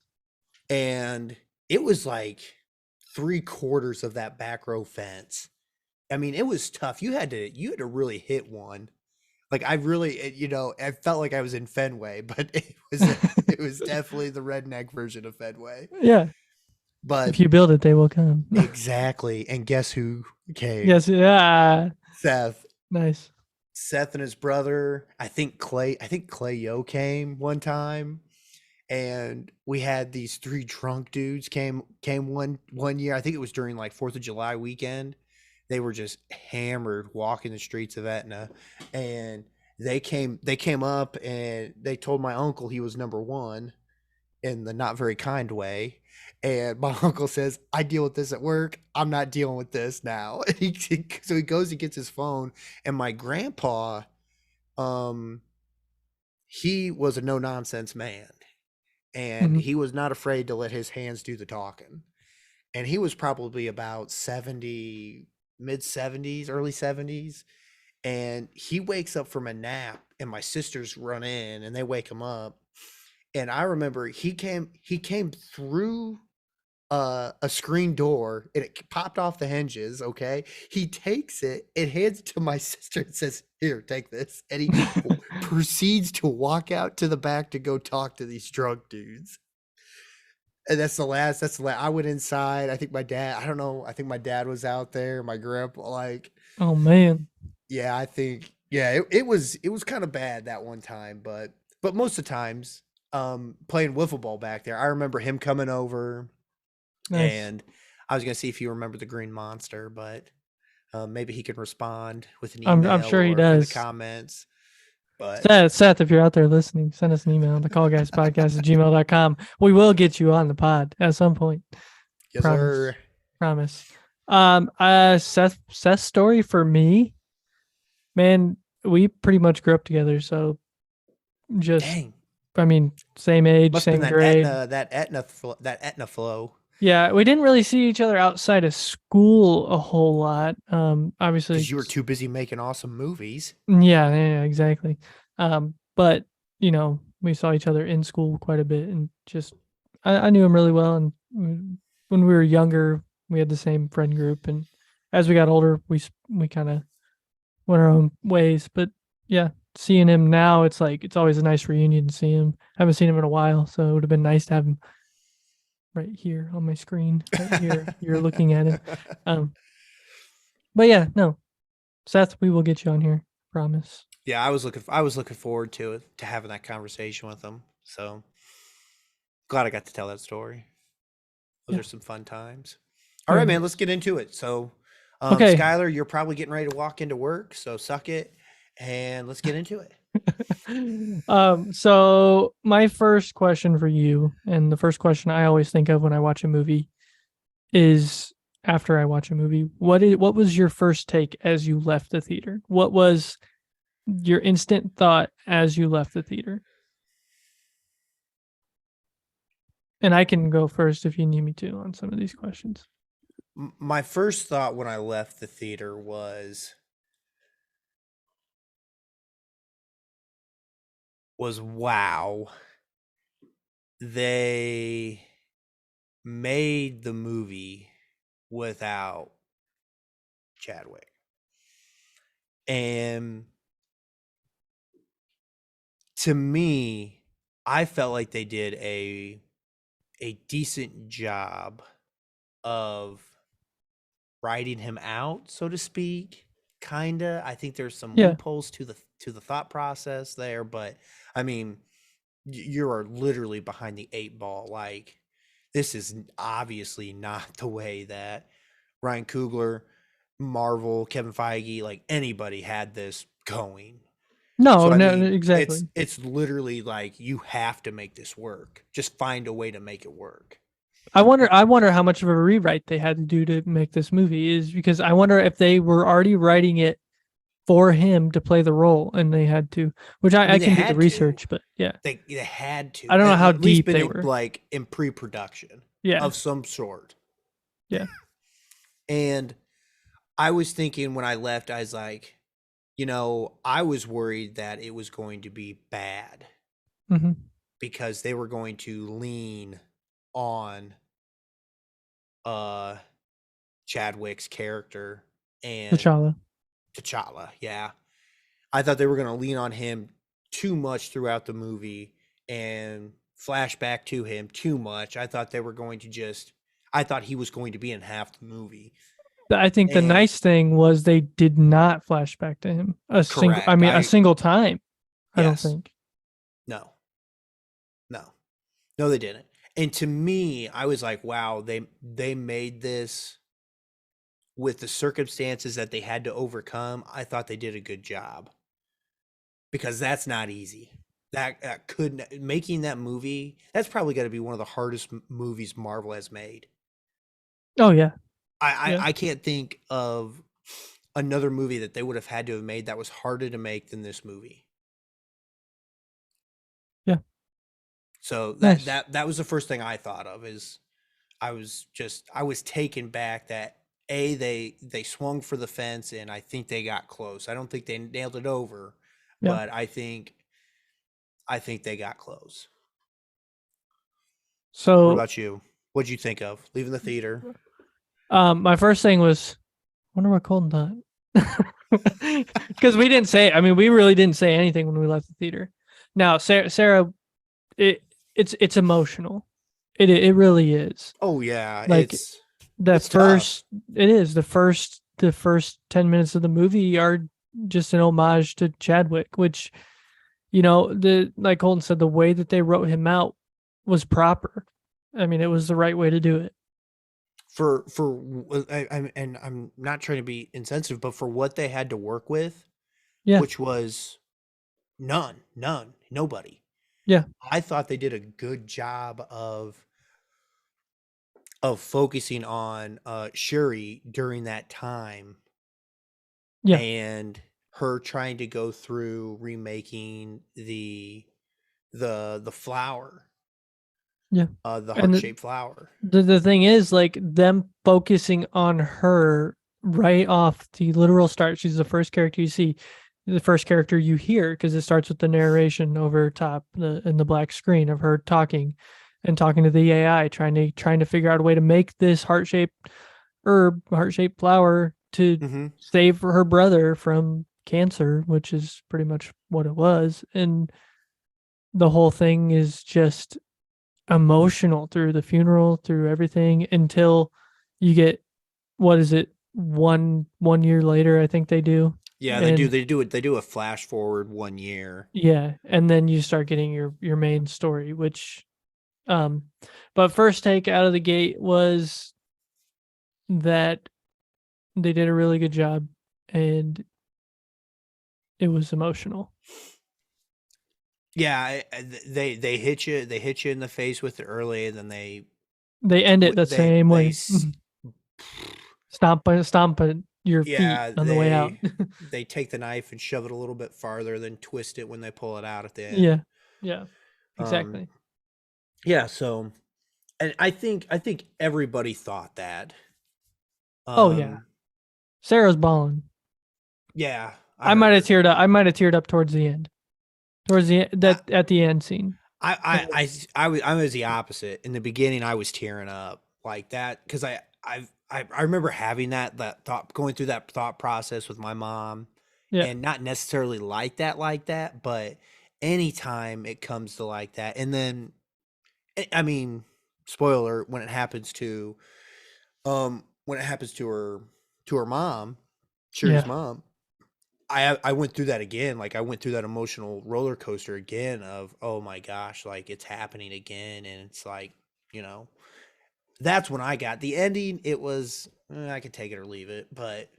[SPEAKER 1] And it was like 3/4 of that back row fence. I mean, it was tough. You had to really hit one. Like I really, I felt like I was in Fenway, but it was definitely the redneck version of Fenway.
[SPEAKER 2] Yeah.
[SPEAKER 1] But
[SPEAKER 2] if you build it, they will come.
[SPEAKER 1] Exactly. And guess who came?
[SPEAKER 2] Yes. Yeah.
[SPEAKER 1] Seth.
[SPEAKER 2] Nice.
[SPEAKER 1] Seth and his brother. I think Clay Yo came one time. And we had these 3 drunk dudes came one year. I think it was during like 4th of July weekend. They were just hammered walking the streets of Etna. And they came up and they told my uncle he was number 1 in the not very kind way. And my uncle says, I deal with this at work. I'm not dealing with this now. So he goes and gets his phone. And my grandpa, he was a no nonsense man. And he was not afraid to let his hands do the talking. And he was probably about 70, mid 70s, early 70s. And he wakes up from a nap and my sisters run in and they wake him up. And I remember he came through a screen door and it popped off the hinges. Okay, he takes it and hands it to my sister and says, "Here, take this," and he proceeds to walk out to the back to go talk to these drunk dudes. And that's the last. I went inside. I think my dad. I don't know. I think my dad was out there. My grandpa. Like,
[SPEAKER 2] Oh man.
[SPEAKER 1] yeah, I think. Yeah, it was kind of bad that one time, but most of the times, playing wiffle ball back there, I remember him coming over,
[SPEAKER 2] Nice.
[SPEAKER 1] and I was gonna see if you remember the Green Monster, but maybe he could respond with an email.
[SPEAKER 2] I'm sure he
[SPEAKER 1] or in the
[SPEAKER 2] does.
[SPEAKER 1] comments. But
[SPEAKER 2] Seth, if you're out there listening, send us an email, thecallguyspodcast@gmail.com. We will get you on the pod at some point.
[SPEAKER 1] yes,
[SPEAKER 2] Promise.
[SPEAKER 1] sir.
[SPEAKER 2] Promise. Seth's story for me, man, we pretty much grew up together. So just,
[SPEAKER 1] Dang,
[SPEAKER 2] I mean, same age,
[SPEAKER 1] must have
[SPEAKER 2] same
[SPEAKER 1] been
[SPEAKER 2] grade.
[SPEAKER 1] that Etna flow.
[SPEAKER 2] Yeah, we didn't really see each other outside of school a whole lot. Obviously,
[SPEAKER 1] Because you were too busy making awesome movies.
[SPEAKER 2] yeah, exactly. But we saw each other in school quite a bit, and just I knew him really well. And when we were younger, we had the same friend group, and as we got older, we kind of went our own ways. But yeah, seeing him now, it's like it's always a nice reunion to see him. I haven't seen him in a while, so it would have been nice to have him right here on my screen. Right here, you're looking at him. But yeah, no, Seth, we will get you on here. Promise.
[SPEAKER 1] Yeah, I was looking forward to having that conversation with him. So glad I got to tell that story. Those
[SPEAKER 2] Yeah.
[SPEAKER 1] are some fun times. All right, man, let's get into it. So,
[SPEAKER 2] Okay.
[SPEAKER 1] Skylar, you're probably getting ready to walk into work, so suck it and let's get into it.
[SPEAKER 2] So my first question for you, and the first question I always think of when I watch a movie, is after I watch a movie, what was your first take as you left the theater? What was your instant thought as you left the theater? And I can go first if you need me to on some of these questions.
[SPEAKER 1] My first thought when I left the theater was wow. They made the movie without Chadwick. And to me, I felt like they did a decent job of writing him out, so to speak. Kinda. I think there's some loopholes to the thought process there, but I mean, you are literally behind the 8 ball. Like, this is obviously not the way that Ryan Coogler, Marvel, Kevin Feige, like anybody had this going.
[SPEAKER 2] No,
[SPEAKER 1] So, I
[SPEAKER 2] no,
[SPEAKER 1] mean,
[SPEAKER 2] exactly.
[SPEAKER 1] It's literally like you have to make this work. Just find a way to make it work.
[SPEAKER 2] I wonder how much of a rewrite they had to do to make this movie, is because I wonder if they were already writing it for him to play the role, and they had to, which I can do the research, but yeah,
[SPEAKER 1] they had to.
[SPEAKER 2] I don't know how deep they were,
[SPEAKER 1] like in pre-production, of some sort.
[SPEAKER 2] Yeah.
[SPEAKER 1] And I was thinking when I left, I was like, I was worried that it was going to be bad, because they were going to lean on Chadwick's character and T'Challa, yeah. I thought they were going to lean on him too much throughout the movie and flash back to him too much. I thought they were going to I thought he was going to be in half the movie.
[SPEAKER 2] I think the nice thing was they did not flash back to him a single time. I don't think.
[SPEAKER 1] No, they didn't. And to me, I was like, wow, they made this with the circumstances that they had to overcome. I thought they did a good job, because that's not easy. That couldn't, making that movie, that's probably got to be one of the hardest movies Marvel has made.
[SPEAKER 2] Oh yeah.
[SPEAKER 1] I can't think of another movie that they would have had to have made that was harder to make than this movie.
[SPEAKER 2] Yeah.
[SPEAKER 1] So that was the first thing I thought of. Is I was taken back that they swung for the fence, and I think they got close. I don't think they nailed it over, but I think they got close.
[SPEAKER 2] So
[SPEAKER 1] what about you? What'd you think of leaving the theater?
[SPEAKER 2] My first thing was, wonder what Colton thought. Because we didn't say, I mean, we really didn't say anything when we left the theater. Now, Sarah, it's emotional. It really is.
[SPEAKER 1] Oh yeah,
[SPEAKER 2] Like
[SPEAKER 1] it's tough.
[SPEAKER 2] it is the first 10 minutes of the movie are just an homage to Chadwick, which, like Colton said, the way that they wrote him out was proper. I mean, it was the right way to do it.
[SPEAKER 1] And I'm not trying to be insensitive, but for what they had to work with,
[SPEAKER 2] Yeah.
[SPEAKER 1] which was nobody.
[SPEAKER 2] Yeah.
[SPEAKER 1] I thought they did a good job of focusing on Shuri during that time.
[SPEAKER 2] Yeah.
[SPEAKER 1] And her trying to go through remaking the flower.
[SPEAKER 2] Yeah.
[SPEAKER 1] The heart-shaped flower.
[SPEAKER 2] The thing is, like, them focusing on her right off the literal start. She's the first character you see, the first character you hear, because it starts with the narration over top in the black screen of her talking to the AI, trying to figure out a way to make this heart-shaped herb, heart-shaped flower to save her brother from cancer, which is pretty much what it was. And the whole thing is just emotional through the funeral, through everything, until you get, what is it, one year later, I think they do.
[SPEAKER 1] Yeah, they do a flash forward 1 year.
[SPEAKER 2] Yeah, and then you start getting your main story, which but first take out of the gate was that they did a really good job, and it was emotional.
[SPEAKER 1] Yeah, they hit you in the face with it early, and then they
[SPEAKER 2] end it the same way. Stomp your feet on the way out.
[SPEAKER 1] They take the knife and shove it a little bit farther, then twist it when they pull it out at the end.
[SPEAKER 2] Yeah, exactly.
[SPEAKER 1] Yeah, so, and I think everybody thought that.
[SPEAKER 2] Oh yeah, Sarah's balling.
[SPEAKER 1] Yeah,
[SPEAKER 2] I might have teared up. I might have teared up towards the end. At the end scene.
[SPEAKER 1] I was the opposite. In the beginning, I was tearing up like that because I remember having that thought, going through that thought process with my mom, and not necessarily like that, but anytime it comes to like that, and then, I mean, spoiler, when it happens to her mom, Shuri's mom, I went through that again. Like, I went through that emotional roller coaster again of, oh my gosh, like, it's happening again. And it's like, that's when I got the ending. It was, I could take it or leave it, but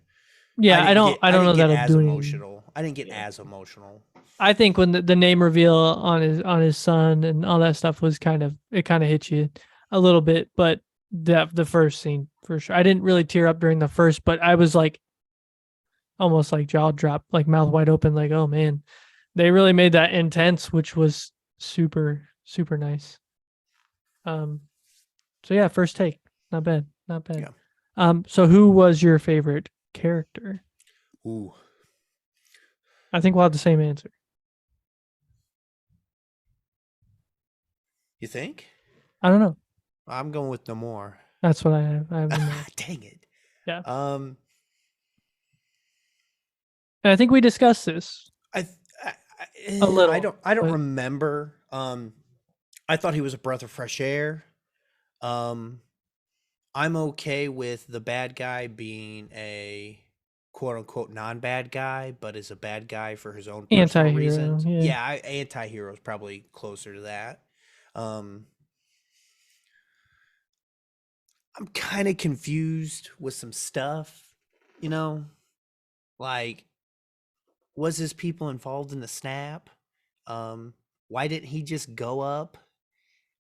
[SPEAKER 2] yeah, I don't know that I'm doing
[SPEAKER 1] emotional. I didn't get as emotional.
[SPEAKER 2] I think when the name reveal on his son and all that stuff was kind of hit you a little bit, but the first scene for sure. I didn't really tear up during the first, but I was like, almost like jaw drop, like mouth wide open, like, oh man, they really made that intense, which was super, super nice. So yeah, first take, not bad. Yeah. So who was your favorite character?
[SPEAKER 1] Ooh,
[SPEAKER 2] I think we'll have the same answer.
[SPEAKER 1] You think?
[SPEAKER 2] I don't know.
[SPEAKER 1] I'm going with Namor.
[SPEAKER 2] That's what I have.
[SPEAKER 1] Dang it.
[SPEAKER 2] Yeah.
[SPEAKER 1] And
[SPEAKER 2] I think we discussed this.
[SPEAKER 1] A
[SPEAKER 2] little.
[SPEAKER 1] I don't remember. I thought he was a breath of fresh air. I'm okay with the bad guy being a quote unquote non-bad guy, but is a bad guy for his own personal reasons. Yeah, anti-hero is probably closer to that. I'm kind of confused with some stuff, like, was his people involved in the snap? Why didn't he just go up?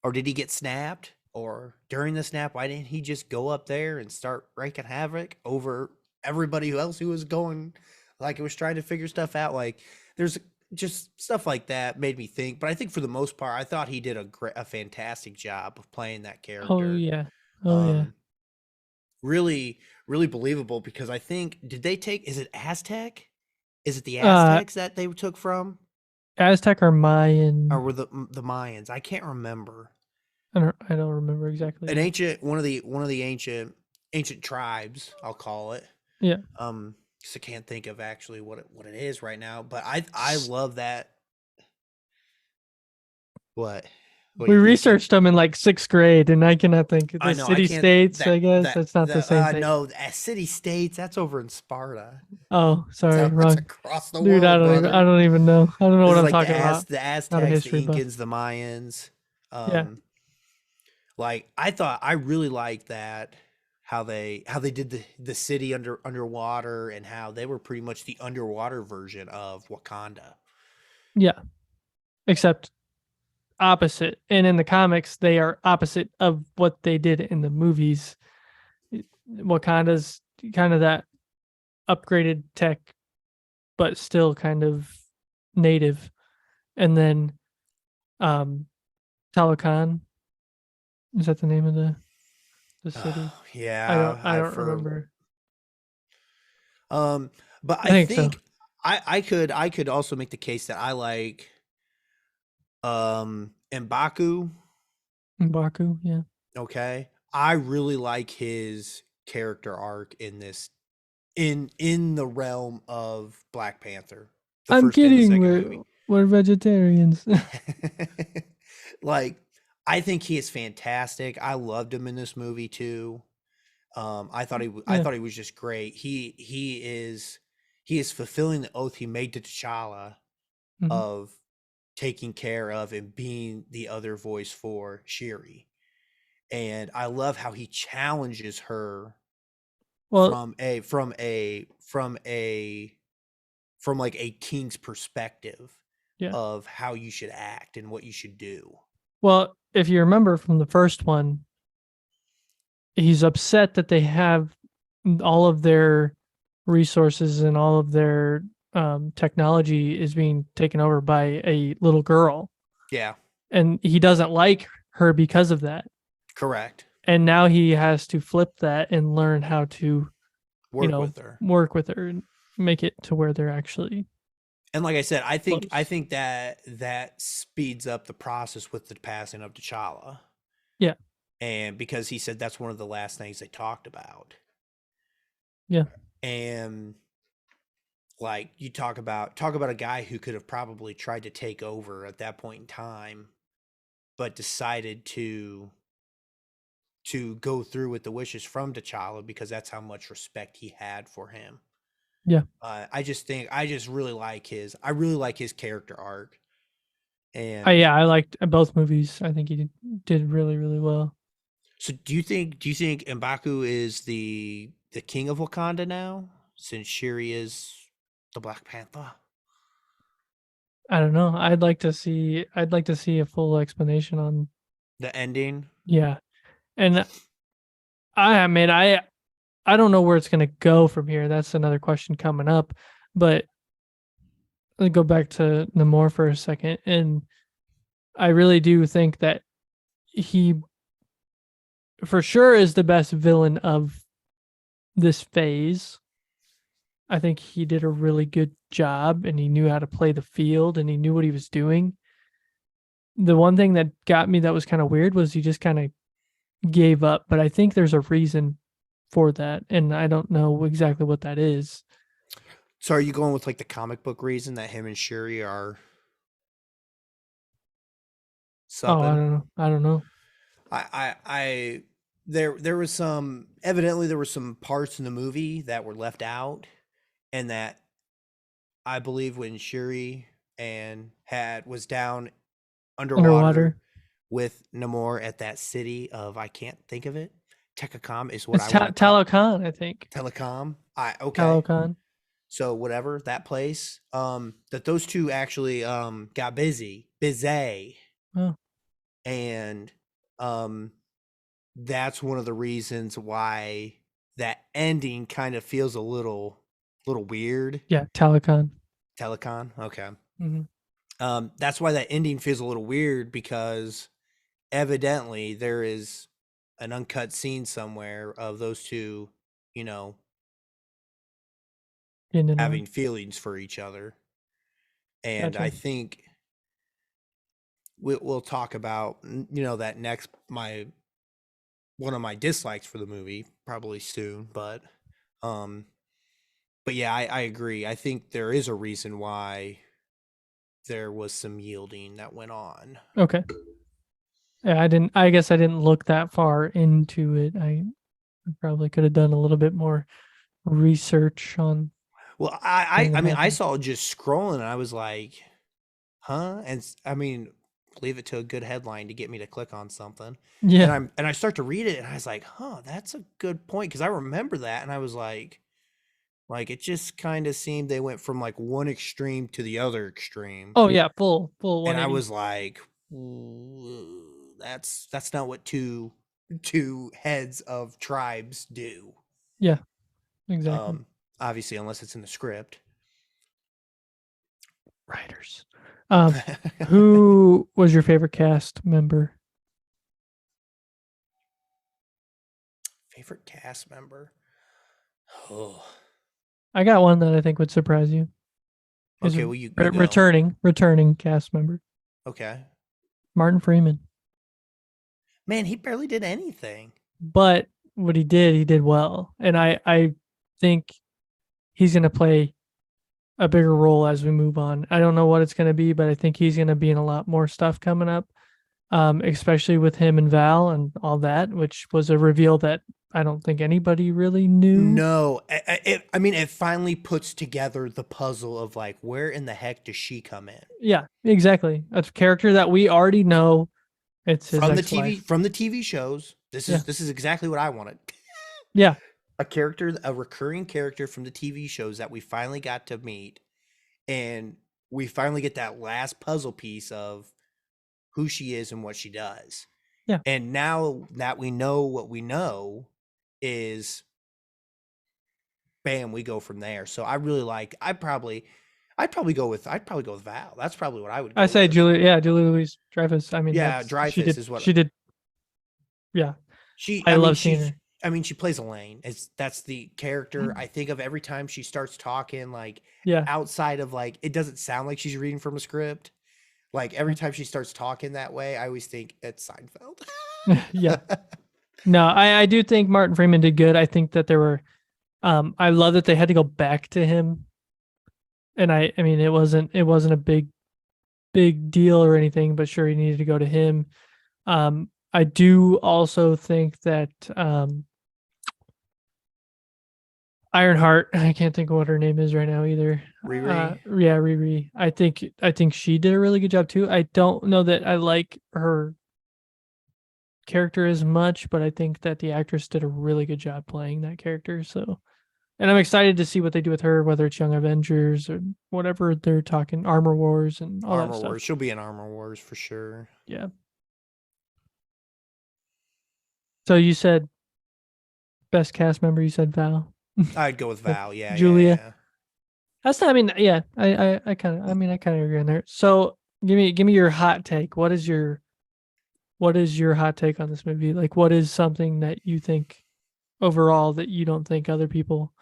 [SPEAKER 1] Or did he get snapped? Or during the snap, why didn't he just go up there and start wreaking havoc over everybody else who was going, like, it was trying to figure stuff out? Like, there's just stuff like that made me think. But I think for the most part, I thought he did a fantastic job of playing that character.
[SPEAKER 2] Oh yeah. Yeah.
[SPEAKER 1] Really, really believable, because I think, is it Aztec? Is it the Aztecs that they took from?
[SPEAKER 2] Aztec or Mayan?
[SPEAKER 1] Or were the Mayans? I can't remember.
[SPEAKER 2] I don't remember exactly.
[SPEAKER 1] An ancient one of the ancient tribes, I'll call it.
[SPEAKER 2] Yeah.
[SPEAKER 1] 'Cause I can't think of actually what it is right now, but I love that. What? What are
[SPEAKER 2] We
[SPEAKER 1] you thinking?
[SPEAKER 2] researched them in like 6th grade, and I cannot think
[SPEAKER 1] I
[SPEAKER 2] the
[SPEAKER 1] know I
[SPEAKER 2] city
[SPEAKER 1] can't.
[SPEAKER 2] states. I guess that's not the same thing.
[SPEAKER 1] No, city states. That's over in Sparta.
[SPEAKER 2] Oh, sorry,
[SPEAKER 1] That's
[SPEAKER 2] wrong.
[SPEAKER 1] across the
[SPEAKER 2] Dude,
[SPEAKER 1] world,
[SPEAKER 2] I
[SPEAKER 1] brother.
[SPEAKER 2] don't even know. I don't know
[SPEAKER 1] This
[SPEAKER 2] what
[SPEAKER 1] is
[SPEAKER 2] I'm
[SPEAKER 1] like
[SPEAKER 2] talking about.
[SPEAKER 1] the
[SPEAKER 2] Not a
[SPEAKER 1] Aztecs, the
[SPEAKER 2] history buff.
[SPEAKER 1] Incans, the Mayans.
[SPEAKER 2] Yeah.
[SPEAKER 1] Like I really like that how they did the city underwater, and how they were pretty much the underwater version of Wakanda.
[SPEAKER 2] Yeah. Except opposite. And in the comics, they are opposite of what they did in the movies. Wakanda's kind of that upgraded tech, but still kind of native. And then Talokan, is that the name of the city?
[SPEAKER 1] Yeah,
[SPEAKER 2] I don't remember.
[SPEAKER 1] But
[SPEAKER 2] I
[SPEAKER 1] I
[SPEAKER 2] think so.
[SPEAKER 1] think I could also make the case that I like M'Baku.
[SPEAKER 2] M'Baku, yeah.
[SPEAKER 1] Okay, I really like his character arc in this, in the realm of Black Panther, the
[SPEAKER 2] I'm
[SPEAKER 1] first and the
[SPEAKER 2] kidding.
[SPEAKER 1] second movie.
[SPEAKER 2] We're vegetarians.
[SPEAKER 1] Like, I think he is fantastic. I loved him in this movie too. I thought I
[SPEAKER 2] Yeah.
[SPEAKER 1] thought he was just great. He is fulfilling the oath he made to T'Challa
[SPEAKER 2] Mhm.
[SPEAKER 1] of taking care of and being the other voice for Shuri. And I love how he challenges her
[SPEAKER 2] Well,
[SPEAKER 1] from like a king's perspective
[SPEAKER 2] yeah.
[SPEAKER 1] of how you should act and what you should do.
[SPEAKER 2] Well, if you remember from the first one, he's upset that they have all of their resources and all of their technology is being taken over by a little girl.
[SPEAKER 1] Yeah,
[SPEAKER 2] And he doesn't like her because of that.
[SPEAKER 1] correct.
[SPEAKER 2] And now he has to flip that and learn how to,
[SPEAKER 1] Work with her.
[SPEAKER 2] work with her and make it to where they're actually.
[SPEAKER 1] And like I said, I
[SPEAKER 2] close.
[SPEAKER 1] think that speeds up the process with the passing of T'Challa.
[SPEAKER 2] Yeah.
[SPEAKER 1] And because he said that's one of the last things they talked about.
[SPEAKER 2] Yeah.
[SPEAKER 1] And like, you talk about a guy who could have probably tried to take over at that point in time, but decided to go through with the wishes from T'Challa because that's how much respect he had for him.
[SPEAKER 2] Yeah.
[SPEAKER 1] I just really like his character arc. And
[SPEAKER 2] I liked both movies. I think he did really, really well.
[SPEAKER 1] so do you think M'Baku is the king of Wakanda now, since Shuri is the Black Panther?
[SPEAKER 2] I don't know. I'd like to see a full explanation on
[SPEAKER 1] The ending?
[SPEAKER 2] yeah. And I mean I don't know where it's gonna go from here. That's another question coming up. But let me go back to Namor for a second. And I really do think that he for sure is the best villain of this phase. I think he did a really good job and he knew how to play the field and he knew what he was doing. The one thing that got me that was kind of weird was he just kind of gave up, but I think there's a reason for that and I don't know exactly what that is.
[SPEAKER 1] So are you going with like the comic book reason that him and Shuri are supping?
[SPEAKER 2] Oh, I don't know.
[SPEAKER 1] There was some, evidently there were some parts in the movie that were left out, and that I believe when Shuri was down underwater with Namor at that city of, I can't think of it. Tekacom is what
[SPEAKER 2] It's
[SPEAKER 1] I want to call
[SPEAKER 2] Talokan, I think.
[SPEAKER 1] Telecom. Okay.
[SPEAKER 2] Talokan.
[SPEAKER 1] So whatever, that place, that those two actually got busy.
[SPEAKER 2] Oh.
[SPEAKER 1] And that's one of the reasons why that ending kind of feels a little weird.
[SPEAKER 2] Yeah, Talokan.
[SPEAKER 1] Telecon. Okay.
[SPEAKER 2] Mm-hmm.
[SPEAKER 1] That's why that ending feels a little weird, because evidently there is an uncut scene somewhere of those two, having feelings for each other. And
[SPEAKER 2] Gotcha.
[SPEAKER 1] I think we'll talk about, that next one of my dislikes for the movie probably soon, um but yeah, I agree. I think there is a reason why there was some yielding that went on.
[SPEAKER 2] Okay. Yeah, I guess I didn't look that far into it. I probably could have done a little bit more research on.
[SPEAKER 1] Well, I saw just scrolling and I was like, huh? And I mean, leave it to a good headline to get me to click on something.
[SPEAKER 2] Yeah.
[SPEAKER 1] And I start to read it and I was like, huh, that's a good point. Cause I remember that. And I was like it just kind of seemed they went from like one extreme to the other extreme.
[SPEAKER 2] Oh yeah, full
[SPEAKER 1] And I
[SPEAKER 2] 180.
[SPEAKER 1] was like, that's not what two heads of tribes do.
[SPEAKER 2] Yeah, exactly.
[SPEAKER 1] Obviously, unless it's in the script.
[SPEAKER 2] Writers. Who was your favorite cast member?
[SPEAKER 1] Favorite cast member? Oh.
[SPEAKER 2] I got one that I think would surprise you.
[SPEAKER 1] Okay, well, you go.
[SPEAKER 2] Returning cast member.
[SPEAKER 1] Okay.
[SPEAKER 2] Martin Freeman.
[SPEAKER 1] Man, he barely did anything.
[SPEAKER 2] But what he did well. And I think he's going to play a bigger role as we move on. I don't know what it's going to be, but I think he's going to be in a lot more stuff coming up, especially with him and Val and all that, which was a reveal that I don't think anybody really knew.
[SPEAKER 1] No, I mean, it finally puts together the puzzle of like, where in the heck does she come in?
[SPEAKER 2] Yeah, exactly. A character that we already know. It's his
[SPEAKER 1] from the TV shows. This is exactly what I wanted.
[SPEAKER 2] Yeah,
[SPEAKER 1] a recurring character from the TV shows that we finally got to meet, and we finally get that last puzzle piece of who she is and what she does.
[SPEAKER 2] Yeah,
[SPEAKER 1] and now that we know what we know, is bam, we go from there. So I really like. I'd probably go with Val. That's probably what I would go
[SPEAKER 2] I say
[SPEAKER 1] with.
[SPEAKER 2] Julia Louis-Dreyfus. I mean,
[SPEAKER 1] yeah, Dreyfus is what
[SPEAKER 2] she did. Yeah,
[SPEAKER 1] I
[SPEAKER 2] love seeing her.
[SPEAKER 1] I mean, she plays Elaine. That's the character I think of every time she starts talking. Like, outside of like, it doesn't sound like she's reading from a script. Like every time she starts talking that way, I always think it's Seinfeld.
[SPEAKER 2] Yeah. No, I do think Martin Freeman did good. I think that there were, I love that they had to go back to him. And I mean, it wasn't a big deal or anything, but sure, he needed to go to him. I do also think that Ironheart, I can't think of what her name is right now either.
[SPEAKER 1] Riri.
[SPEAKER 2] Yeah, Riri. I think she did a really good job too. I don't know that I like her character as much, but I think that the actress did a really good job playing that character. So, and I'm excited to see what they do with her, whether it's Young Avengers or whatever they're talking, Armor Wars and all that stuff.
[SPEAKER 1] Armor Wars. She'll be in Armor Wars for sure.
[SPEAKER 2] Yeah. So you said best cast member. You said Val.
[SPEAKER 1] I'd go with Val. Yeah.
[SPEAKER 2] Julia.
[SPEAKER 1] Yeah.
[SPEAKER 2] That's not. I mean, yeah. I kind of agree on there. So give me your hot take. What is your hot take on this movie? Like, what is something that you think overall that you don't think other people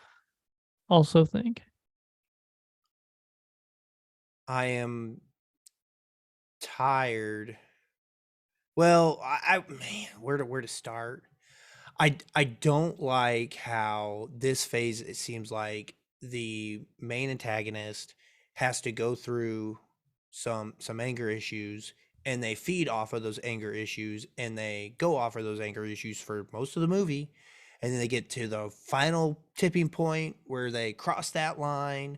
[SPEAKER 2] also think?
[SPEAKER 1] I am tired. Well, man, where to start? I don't like how this phase, it seems like the main antagonist has to go through some anger issues, and they feed off of those anger issues, and they go off of those anger issues for most of the movie, and then they get to the final tipping point where they cross that line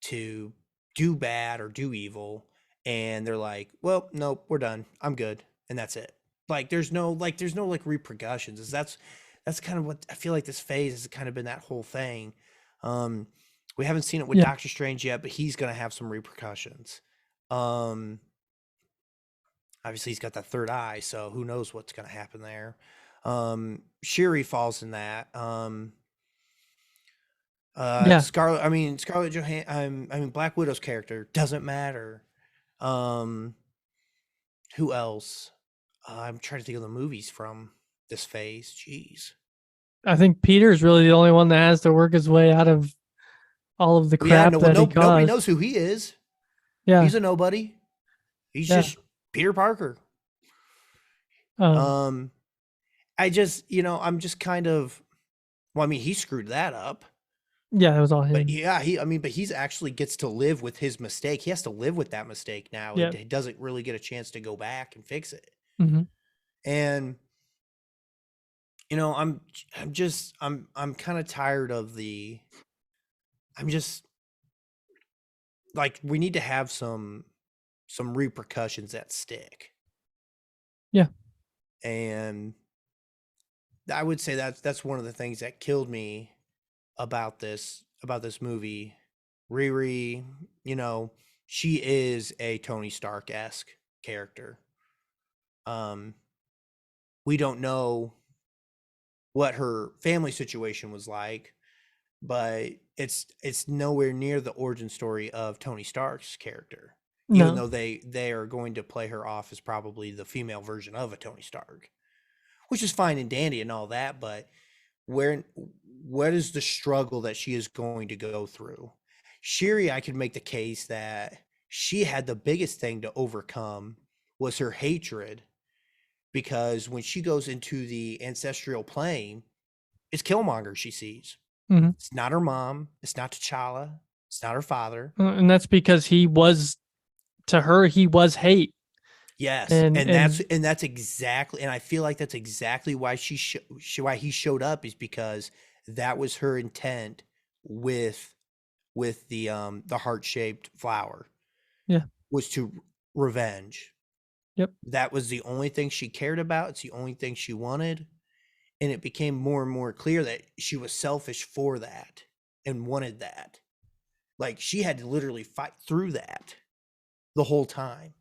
[SPEAKER 1] to do bad or do evil, and they're like, well, nope, we're done, I'm good, and that's it. Like there's no repercussions. That's kind of what I feel like this phase has kind of been, that whole thing. We haven't seen it with Doctor Strange yet, but he's gonna have some repercussions. Obviously he's got that third eye, so who knows what's gonna happen there. Shuri falls in that. Scarlett Johansson, Black Widow's character doesn't matter. Who else? I'm trying to think of the movies from this phase. Jeez.
[SPEAKER 2] I think Peter's really the only one that has to work his way out of all of the crap that he caused.
[SPEAKER 1] Nobody knows who he is.
[SPEAKER 2] Yeah.
[SPEAKER 1] He's a nobody. He's Peter Parker.
[SPEAKER 2] Um,
[SPEAKER 1] I just, I'm just kind of, well, I mean, he screwed that up.
[SPEAKER 2] yeah, it was all
[SPEAKER 1] But
[SPEAKER 2] him.
[SPEAKER 1] yeah, but he's actually gets to live with his mistake. He has to live with that mistake now.
[SPEAKER 2] Yeah.
[SPEAKER 1] He doesn't really get a chance to go back and fix it.
[SPEAKER 2] Mhm.
[SPEAKER 1] And I'm kind of tired of I'm just like, we need to have some repercussions that stick.
[SPEAKER 2] Yeah.
[SPEAKER 1] And I would say that's one of the things that killed me about this movie. Riri, she is a Tony Stark-esque character. We don't know what her family situation was like, but it's nowhere near the origin story of Tony Stark's character. Even
[SPEAKER 2] No.
[SPEAKER 1] though they are going to play her off as probably the female version of a Tony Stark, which is fine and dandy and all that, but what is the struggle that she is going to go through? Shiri, I could make the case that she had the biggest thing to overcome was her hatred, because when she goes into the ancestral plane, it's Killmonger she sees.
[SPEAKER 2] Mhm.
[SPEAKER 1] It's not her mom. It's not T'Challa. It's not her father.
[SPEAKER 2] And that's because to her, he was hate.
[SPEAKER 1] Yes,
[SPEAKER 2] And
[SPEAKER 1] that's exactly, and I feel like that's exactly why why he showed up, is because that was her intent with the heart-shaped flower.
[SPEAKER 2] Yeah.
[SPEAKER 1] Was to revenge.
[SPEAKER 2] Yep.
[SPEAKER 1] That was the only thing she cared about. It's the only thing she wanted. And it became more and more clear that she was selfish for that and wanted that. Like, she had to literally fight through that the whole time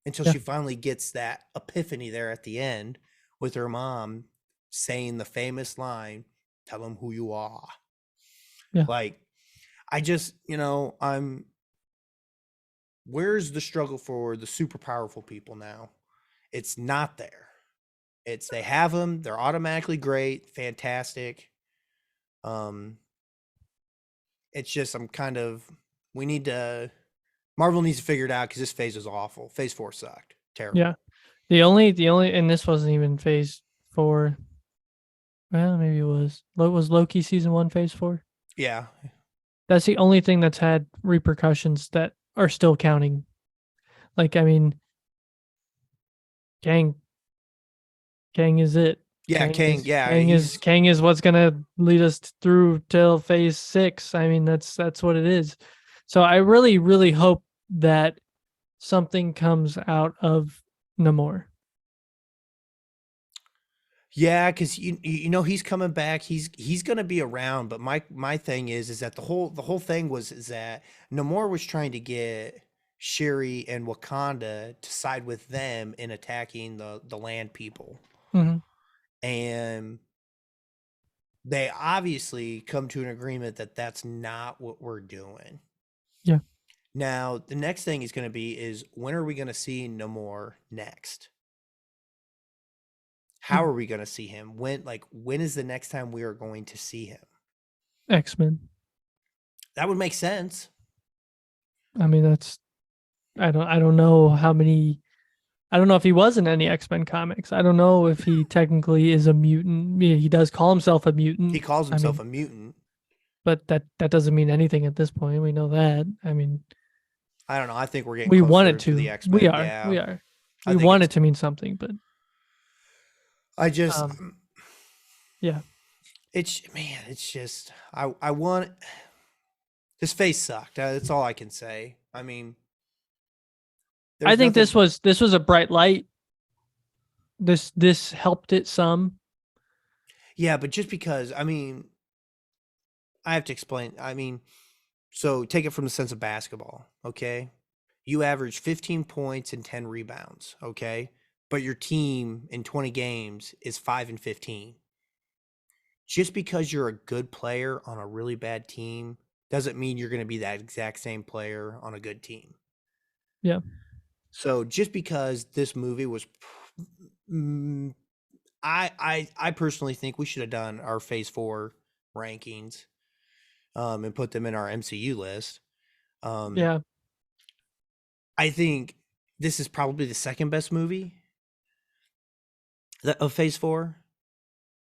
[SPEAKER 1] until
[SPEAKER 2] Yeah.
[SPEAKER 1] she finally gets that epiphany there at the end with her mom saying the famous line, "Tell them who you are."
[SPEAKER 2] Yeah.
[SPEAKER 1] Like, I just, where's the struggle for the super powerful people now? It's not there. They have them, they're automatically great, fantastic. It's just, Marvel needs to figure it out, because this phase is awful. Phase 4 sucked. Terrible.
[SPEAKER 2] Yeah. The only and this wasn't even phase 4. Well, maybe it was. Was Loki season 1 phase 4?
[SPEAKER 1] Yeah.
[SPEAKER 2] That's the only thing that's had repercussions that are still counting. Like, I mean, Kang is it.
[SPEAKER 1] Yeah, Kang,
[SPEAKER 2] Kang is what's gonna lead us through till phase 6. I mean, that's what it is. So I really, really hope that something comes out of Namor.
[SPEAKER 1] Yeah, because he's coming back. He's gonna be around. But my thing is that the whole thing is that Namor was trying to get Shuri and Wakanda to side with them in attacking the land people.
[SPEAKER 2] Mm-hmm.
[SPEAKER 1] And they obviously come to an agreement that that's not what we're doing.
[SPEAKER 2] Yeah.
[SPEAKER 1] Now, the next thing is going to be is, when are we going to see Namor next? How are we going to see him? When is the next time we are going to see him?
[SPEAKER 2] X-Men.
[SPEAKER 1] That would make sense.
[SPEAKER 2] I mean, I don't know how many. I don't know if he was in any X-Men comics. I don't know if he technically is a mutant. Yeah, he does call himself a mutant.
[SPEAKER 1] He calls himself a mutant.
[SPEAKER 2] But that doesn't mean anything at this point. We know that. I mean,
[SPEAKER 1] I don't know. I think we're getting
[SPEAKER 2] we
[SPEAKER 1] closer
[SPEAKER 2] want it
[SPEAKER 1] to the
[SPEAKER 2] to.
[SPEAKER 1] X-Men.
[SPEAKER 2] We are.
[SPEAKER 1] Yeah.
[SPEAKER 2] We are.
[SPEAKER 1] I
[SPEAKER 2] We
[SPEAKER 1] think
[SPEAKER 2] want it to mean something, but
[SPEAKER 1] I just,
[SPEAKER 2] yeah.
[SPEAKER 1] it's just, I want, this phase sucked. That's all I can say. I mean,
[SPEAKER 2] I think this was a bright light. This helped it some.
[SPEAKER 1] Yeah, but just because, I mean, I have to explain. I mean, so take it from the sense of basketball, okay? You average 15 points and 10 rebounds, okay? But your team in 20 games is 5-15. Just because you're a good player on a really bad team doesn't mean you're going to be that exact same player on a good team.
[SPEAKER 2] Yeah.
[SPEAKER 1] So just because this movie was, I personally think we should have done our phase 4 rankings and put them in our MCU list.
[SPEAKER 2] Yeah.
[SPEAKER 1] I think this is probably the second best movie of Phase 4.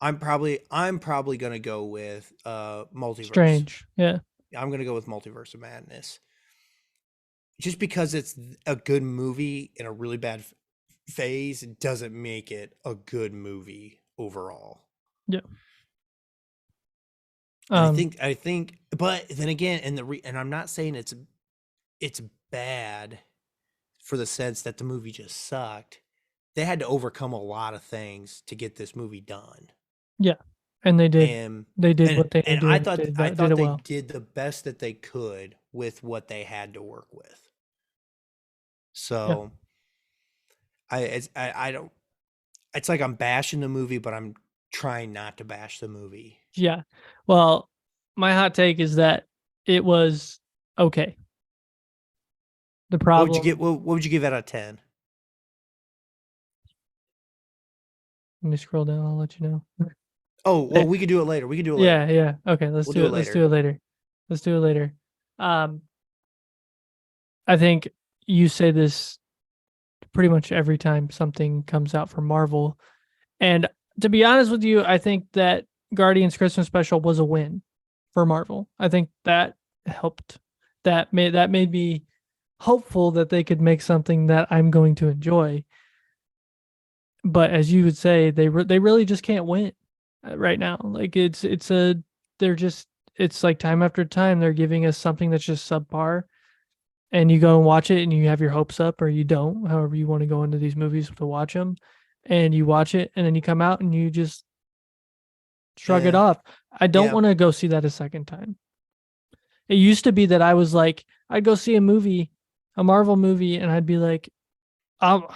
[SPEAKER 1] I'm probably gonna go with Multiverse.
[SPEAKER 2] Strange. Yeah.
[SPEAKER 1] I'm gonna go with Multiverse of Madness. Just because it's a good movie in a really bad phase doesn't make it a good movie overall.
[SPEAKER 2] Yeah.
[SPEAKER 1] And I think, but then again, and I'm not saying it's bad for the sense that the movie just sucked. They had to overcome a lot of things to get this movie done.
[SPEAKER 2] Yeah. And they did.
[SPEAKER 1] And
[SPEAKER 2] They did what they
[SPEAKER 1] and
[SPEAKER 2] did.
[SPEAKER 1] I thought
[SPEAKER 2] did
[SPEAKER 1] I
[SPEAKER 2] did
[SPEAKER 1] thought
[SPEAKER 2] it
[SPEAKER 1] they
[SPEAKER 2] well.
[SPEAKER 1] did the best that they could with what they had to work with. So I don't. It's like I'm bashing the movie, but I'm trying not to bash the movie.
[SPEAKER 2] Yeah. Well, my hot take is that it was okay. The problem.
[SPEAKER 1] What would you give out of 10?
[SPEAKER 2] Let me scroll down. I'll let you know.
[SPEAKER 1] Oh, well, we could do it later. We can do it later.
[SPEAKER 2] Yeah. Okay, let's
[SPEAKER 1] We'll
[SPEAKER 2] do
[SPEAKER 1] do
[SPEAKER 2] it.
[SPEAKER 1] it
[SPEAKER 2] Let's
[SPEAKER 1] later.
[SPEAKER 2] do it later. Let's do it later. I think you say this pretty much every time something comes out from Marvel. And to be honest with you, I think that Guardians Christmas special was a win for Marvel. I think that helped. That made me hopeful that they could make something that I'm going to enjoy. But as you would say, they really just can't win right now. Like it's like time after time they're giving us something that's just subpar, and you go and watch it and you have your hopes up or you don't, however you want to go into these movies to watch them, and you watch it and then you come out and you just shrug it off. I don't want to go see that a second time. It used to be that I was like, I'd go see a movie, a Marvel movie, and I'd be like, you want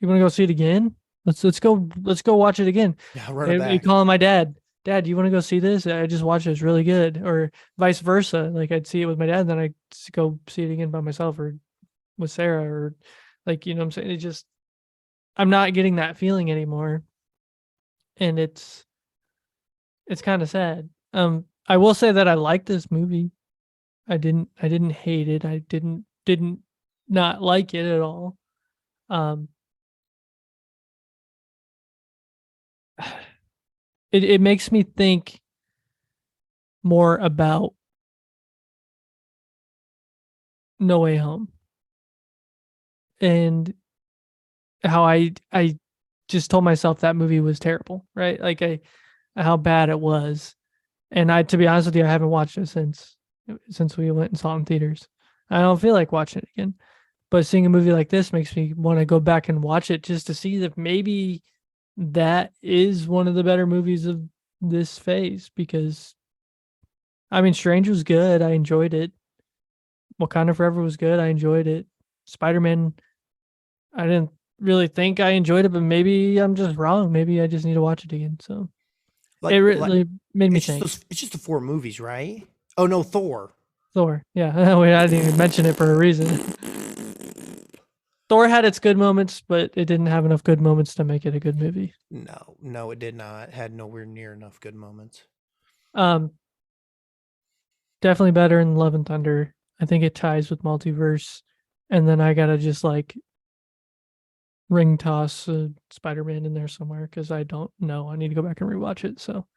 [SPEAKER 2] to go see it again? Let's go watch it again.
[SPEAKER 1] Yeah, run it back.
[SPEAKER 2] You calling my dad, you want to go see this? I just watched it. It's really good. Or vice versa. Like I'd see it with my dad, and then I'd go see it again by myself or with Sarah, or like, you know what I'm saying? It just, I'm not getting that feeling anymore. And it's kind of sad. I will say that I like this movie. I didn't hate it. I didn't not like it at all. It makes me think more about No Way Home and how I just told myself that movie was terrible, right? Like how bad it was. And to be honest with you, I haven't watched it since we went and saw it in theaters. I don't feel like watching it again. But seeing a movie like this makes me want to go back and watch it just to see if maybe that is one of the better movies of this phase, because I mean, Strange was good. I enjoyed it. Wakanda Forever was good. I enjoyed it. Spider-Man, I didn't really think I enjoyed it, but maybe I'm just wrong. Maybe I just need to watch it again. So it really made me think.
[SPEAKER 1] It's just the 4 movies, right? Oh no, Thor.
[SPEAKER 2] Yeah. Wait, I didn't even mention it for a reason. Thor had its good moments, but it didn't have enough good moments to make it a good movie.
[SPEAKER 1] No, it did not. It had nowhere near enough good moments.
[SPEAKER 2] Definitely better than Love and Thunder. I think it ties with Multiverse. And then I gotta just like ring toss Spider-Man in there somewhere because I don't know. I need to go back and rewatch it. So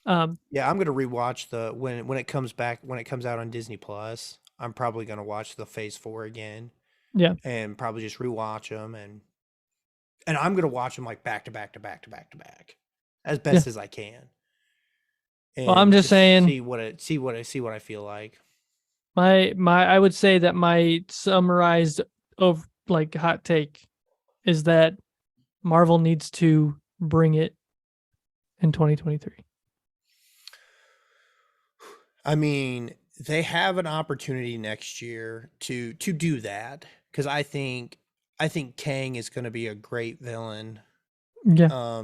[SPEAKER 1] yeah, I'm gonna rewatch when it comes out on Disney Plus. I'm probably gonna watch the Phase 4 again.
[SPEAKER 2] Yeah.
[SPEAKER 1] And probably just rewatch them, and I'm gonna watch them like back to back as best as I can. And
[SPEAKER 2] well, I'm just saying,
[SPEAKER 1] see what I feel like.
[SPEAKER 2] I would say that my summarized of like hot take is that Marvel needs to bring it in 2023.
[SPEAKER 1] I mean, they have an opportunity next year to do that, because I think Kang is going to be a great villain.
[SPEAKER 2] Yeah.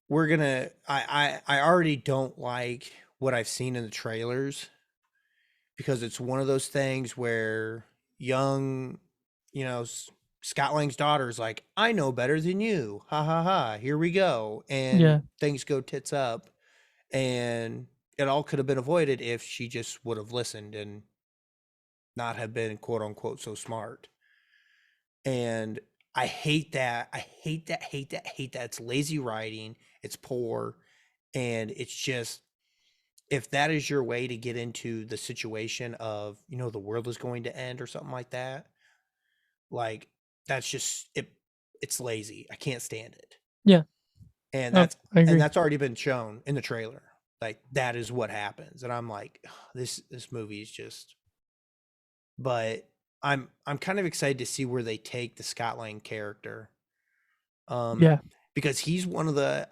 [SPEAKER 1] We're gonna. I already don't like what I've seen in the trailers, because it's one of those things where young, Scott Lang's daughter's like, I know better than you. Ha ha ha. Here we go. And things go tits up. And it all could have been avoided if she just would have listened and not have been quote unquote so smart. And I hate that. I hate that, hate that, hate that. It's lazy writing, it's poor, and it's just, if that is your way to get into the situation of, the world is going to end or something like that, like, that's just it's lazy. I can't stand it.
[SPEAKER 2] Yeah.
[SPEAKER 1] And
[SPEAKER 2] Oh, I agree.
[SPEAKER 1] that's already been shown in the trailer. Like, that is what happens. And I'm like, this movie is just, but I'm kind of excited to see where they take the Scott Lang character.
[SPEAKER 2] Yeah.
[SPEAKER 1] Because he's one of the,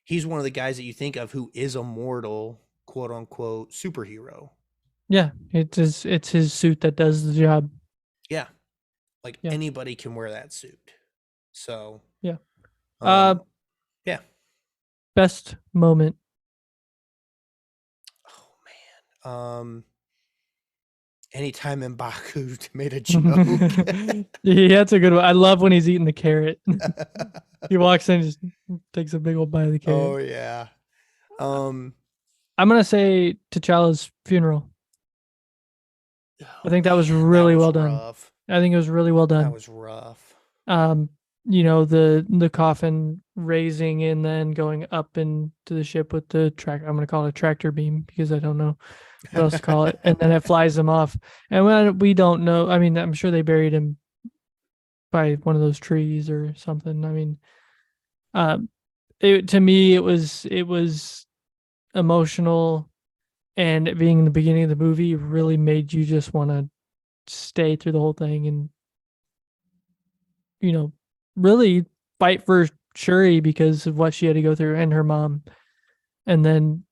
[SPEAKER 1] he's one of the guys that you think of who is a mortal, quote unquote, superhero.
[SPEAKER 2] Yeah. It's his suit that does the job.
[SPEAKER 1] Yeah. Like,
[SPEAKER 2] Yeah.
[SPEAKER 1] anybody can wear that suit. So,
[SPEAKER 2] yeah.
[SPEAKER 1] Yeah.
[SPEAKER 2] Best moment.
[SPEAKER 1] Oh man. Anytime M'Baku made a joke.
[SPEAKER 2] Yeah, that's a good one. I love when he's eating the carrot. He walks in and just takes a big old bite of the carrot.
[SPEAKER 1] Oh yeah.
[SPEAKER 2] I'm gonna say T'Challa's funeral. I think that was really well done.
[SPEAKER 1] Rough.
[SPEAKER 2] I think it was really well done.
[SPEAKER 1] That was rough.
[SPEAKER 2] The coffin raising and then going up into the ship with the track. I'm gonna call it a tractor beam because I don't know what else to call it. And then it flies him off. And when we don't know, I mean, I'm sure they buried him by one of those trees or something. I mean, to me, it was emotional, and it being in the beginning of the movie really made you just want to stay through the whole thing and, really fight for Shuri because of what she had to go through and her mom. And then,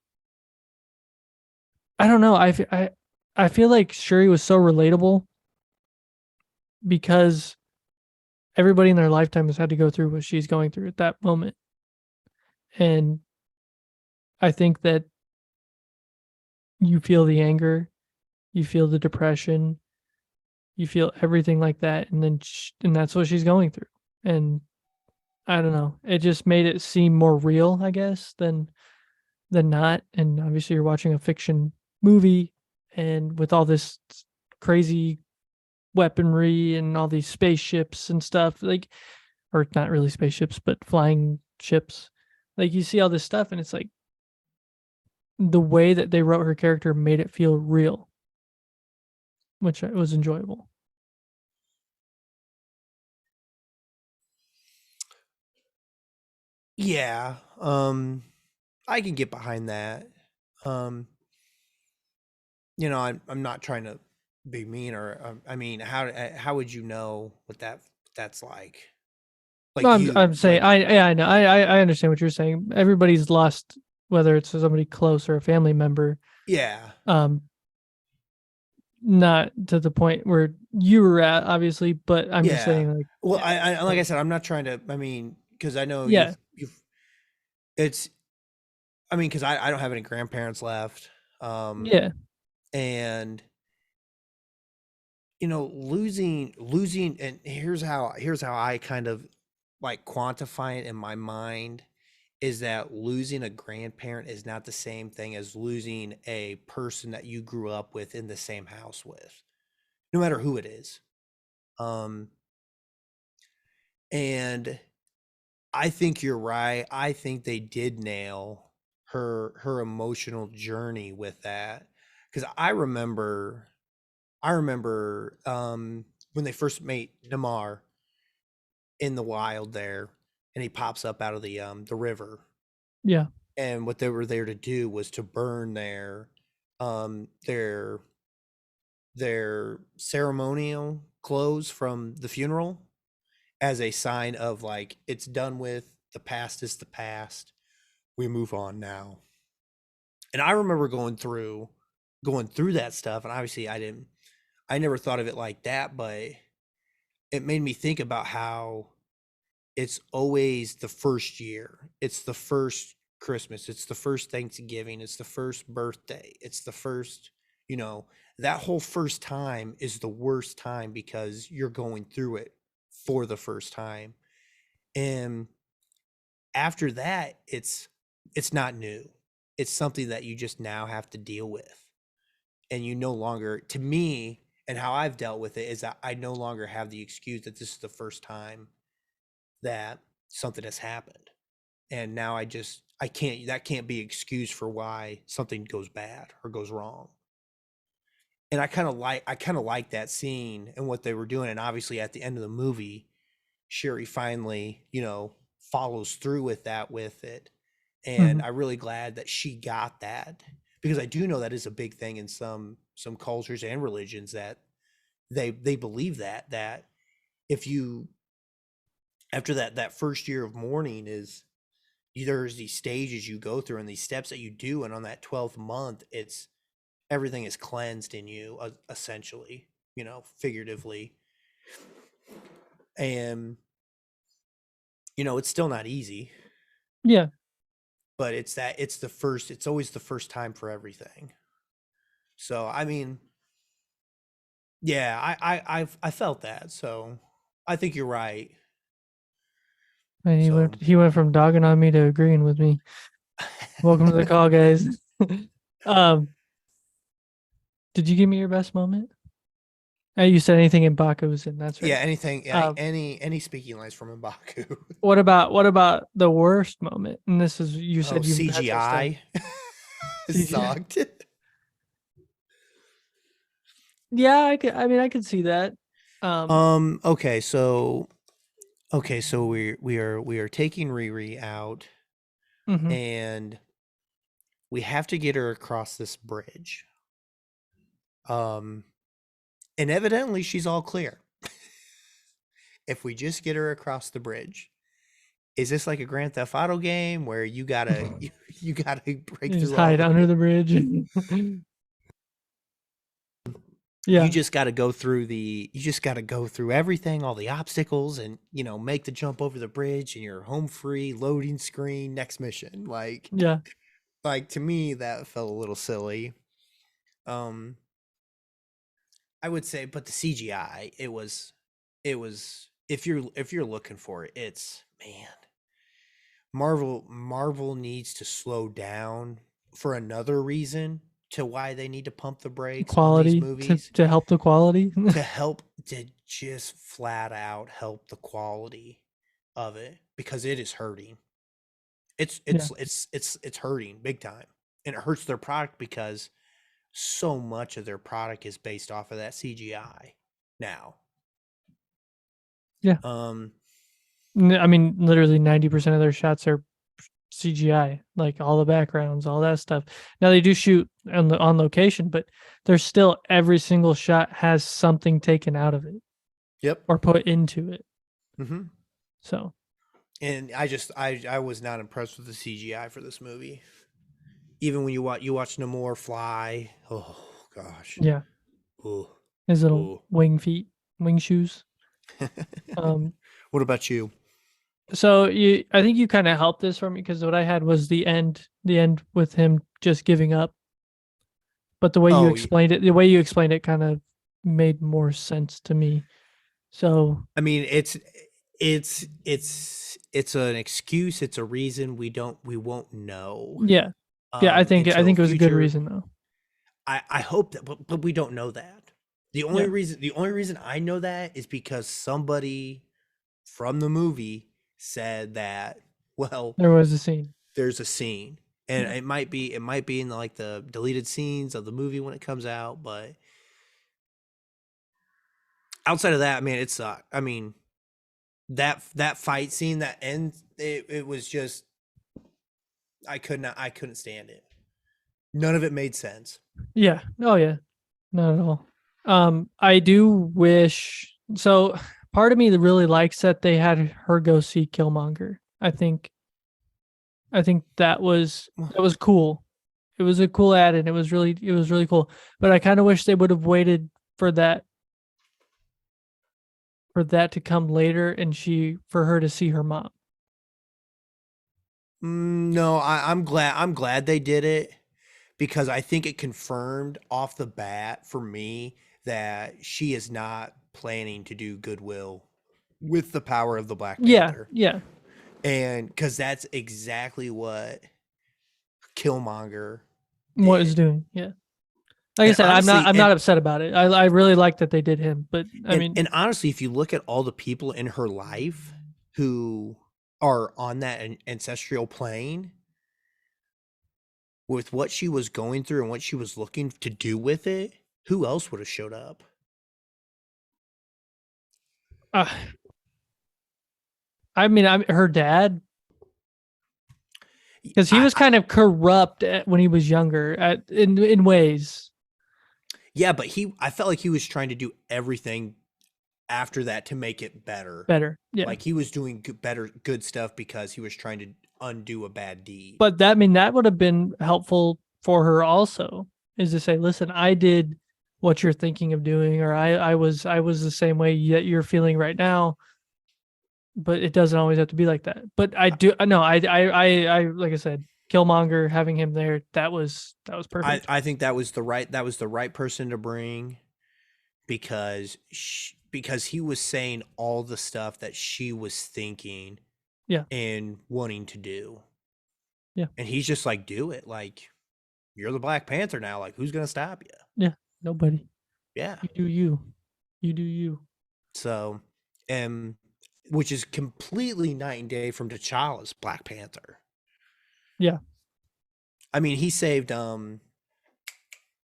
[SPEAKER 2] I don't know. I feel like Shuri was so relatable because everybody in their lifetime has had to go through what she's going through at that moment. And I think that you feel the anger, you feel the depression, you feel everything like that. And then, and that's what she's going through. And I don't know. It just made it seem more real, I guess, than not. And obviously you're watching a fiction movie and with all this crazy weaponry and all these spaceships and stuff, like, or not really spaceships, but flying ships. Like, you see all this stuff and it's like the way that they wrote her character made it feel real, which was enjoyable.
[SPEAKER 1] Yeah. I can get behind that. I'm not trying to be mean, or I mean, how would you know what that's like? Like,
[SPEAKER 2] no, I'm saying,
[SPEAKER 1] like,
[SPEAKER 2] I know, I understand what you're saying. Everybody's lost, whether it's somebody close or a family member.
[SPEAKER 1] Yeah.
[SPEAKER 2] Not to the point where you were at, obviously, but I'm just saying, like,
[SPEAKER 1] well, I like I said, I'm not trying to, because I know
[SPEAKER 2] yeah,
[SPEAKER 1] it's, because I don't have any grandparents left.
[SPEAKER 2] Yeah.
[SPEAKER 1] And losing, and here's how I kind of like quantify it in my mind, is that losing a grandparent is not the same thing as losing a person that you grew up with in the same house with, no matter who it is. And I think you're right. I think they did nail her emotional journey with that, because I remember when they first met Namar in the wild there, and he pops up out of the river.
[SPEAKER 2] Yeah.
[SPEAKER 1] And what they were there to do was to burn their ceremonial clothes from the funeral as a sign of, like, it's done with, the past is the past, we move on now. And I remember going through that stuff, and obviously I never thought of it like that, but it made me think about how it's always the first year, it's the first Christmas, it's the first Thanksgiving, it's the first birthday, it's the first, that whole first time is the worst time because you're going through it for the first time. And after that, it's not new. It's something that you just now have to deal with. and you no longer, to me, and how I've dealt with it is that I no longer have the excuse that this is the first time that something has happened. And now I can't, that can't be excuse for why something goes bad or goes wrong. And I kind of like that scene and what they were doing. And obviously at the end of the movie, Sherry finally, follows through with it. And I'm really glad that she got that, because I do know that is a big thing in some cultures and religions, that they believe that if you, after that first year of mourning, is there's these stages you go through and these steps that you do, and on that 12th month, it's everything is cleansed in you, essentially, figuratively. And it's still not easy.
[SPEAKER 2] Yeah.
[SPEAKER 1] But it's always the first time for everything. So I mean, yeah, I felt that. So I think you're right.
[SPEAKER 2] And he went from dogging on me to agreeing with me. Welcome to the call, guys. Did you give me your best moment? You said anything in Baku's, and that's right.
[SPEAKER 1] Yeah, anything. Any speaking lines from M'Baku.
[SPEAKER 2] What about the worst moment? And this is, you said you
[SPEAKER 1] CGI sucked.
[SPEAKER 2] Yeah, I could see that.
[SPEAKER 1] Okay, so we are taking Riri out, and we have to get her across this bridge. And evidently she's all clear. If we just get her across the bridge. Is this like a Grand Theft Auto game where you gotta you gotta break through,
[SPEAKER 2] hide under the bridge? Yeah.
[SPEAKER 1] You just gotta go through everything, all the obstacles, and make the jump over the bridge, and you're home free, loading screen, next mission. Like,
[SPEAKER 2] yeah.
[SPEAKER 1] Like, to me, that felt a little silly. I would say, but the CGI, it was if you're looking for it, it's, man, Marvel needs to slow down for another reason to why they need to pump the brakes on these movies,
[SPEAKER 2] to help the quality,
[SPEAKER 1] to just flat out help the quality of it, because it is hurting. It's hurting big time, and it hurts their product because so much of their product is based off of that CGI now.
[SPEAKER 2] Yeah. I mean, literally 90% of their shots are CGI, like all the backgrounds, all that stuff. Now they do shoot on location, but there's still, every single shot has something taken out of it.
[SPEAKER 1] Yep.
[SPEAKER 2] Or put into it.
[SPEAKER 1] Mm-hmm.
[SPEAKER 2] So.
[SPEAKER 1] And I was not impressed with the CGI for this movie. Even when you watch Namor fly, oh gosh.
[SPEAKER 2] Yeah.
[SPEAKER 1] Ooh.
[SPEAKER 2] His little wing shoes.
[SPEAKER 1] What about you?
[SPEAKER 2] So I think you kind of helped this for me, because what I had was the end with him just giving up. But the way you explained it kind of made more sense to me. So
[SPEAKER 1] I mean, it's an excuse. It's a reason we won't know.
[SPEAKER 2] Yeah. Yeah, I think it was a good reason, though.
[SPEAKER 1] I hope that, but we don't know that. The only reason I know that is because somebody from the movie said that, well,
[SPEAKER 2] there's a scene,
[SPEAKER 1] and it might be in the deleted scenes of the movie when it comes out, but outside of that, I mean, it sucked. I mean, that fight scene, that end, it was just, I couldn't stand it. None of it made sense.
[SPEAKER 2] Yeah. Oh yeah. Not at all. I do wish, so part of me that really likes that they had her go see Killmonger. I think that was cool. It was a cool ad, and it was really cool. But I kind of wish they would have waited for that to come later, and for her to see her mom.
[SPEAKER 1] No, I'm glad they did it, because I think it confirmed off the bat for me that she is not planning to do goodwill with the power of the Black Panther.
[SPEAKER 2] Yeah.
[SPEAKER 1] And because that's exactly what Killmonger
[SPEAKER 2] is doing. Yeah. Like I
[SPEAKER 1] And
[SPEAKER 2] said, I'm
[SPEAKER 1] honestly,
[SPEAKER 2] not upset about it. I really like that they did him, but I mean,
[SPEAKER 1] and honestly, if you look at all the people in her life who are on that ancestral plane with what she was going through and what she was looking to do with it, who else would have showed up?
[SPEAKER 2] uh, I mean, I'm her dad, because he was kind of corrupt when he was younger, in ways.
[SPEAKER 1] Yeah, but I felt like he was trying to do everything after that to make it better.
[SPEAKER 2] Better, yeah.
[SPEAKER 1] Like he was doing good stuff because he was trying to undo a bad deed.
[SPEAKER 2] But that would have been helpful for her also, is to say, listen, I did what you're thinking of doing, or I was the same way that you're feeling right now. But it doesn't always have to be like that. But I do no, I like I said, Killmonger, having him there, that was perfect.
[SPEAKER 1] I think that was the right person to bring, because he was saying all the stuff that she was thinking,
[SPEAKER 2] yeah,
[SPEAKER 1] and wanting to do.
[SPEAKER 2] Yeah.
[SPEAKER 1] And he's just like, do it. Like, you're the Black Panther now. Like, who's gonna stop you?
[SPEAKER 2] Yeah, nobody.
[SPEAKER 1] Yeah.
[SPEAKER 2] You do you. You do you.
[SPEAKER 1] So, which is completely night and day from T'Challa's Black Panther.
[SPEAKER 2] Yeah.
[SPEAKER 1] I mean, he saved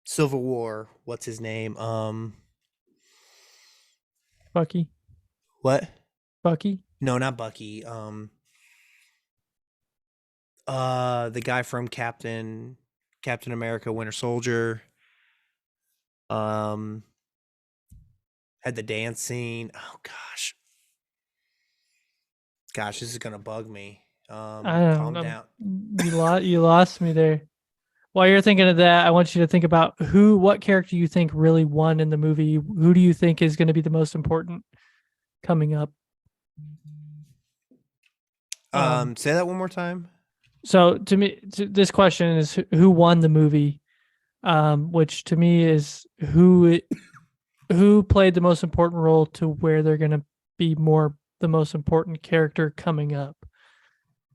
[SPEAKER 1] Civil War. What's his name?
[SPEAKER 2] Bucky.
[SPEAKER 1] What?
[SPEAKER 2] Bucky?
[SPEAKER 1] No, not Bucky. The guy from Captain America Winter Soldier. Had the dance scene. Oh gosh. Gosh, this is gonna bug me. Calm down.
[SPEAKER 2] You lost me there. While you're thinking of that, I want you to think about what character you think really won in the movie. Who do you think is going to be the most important coming up?
[SPEAKER 1] Say that one more time.
[SPEAKER 2] So to me, this question is who won the movie, which to me is who played the most important role to where they're going to be the most important character coming up.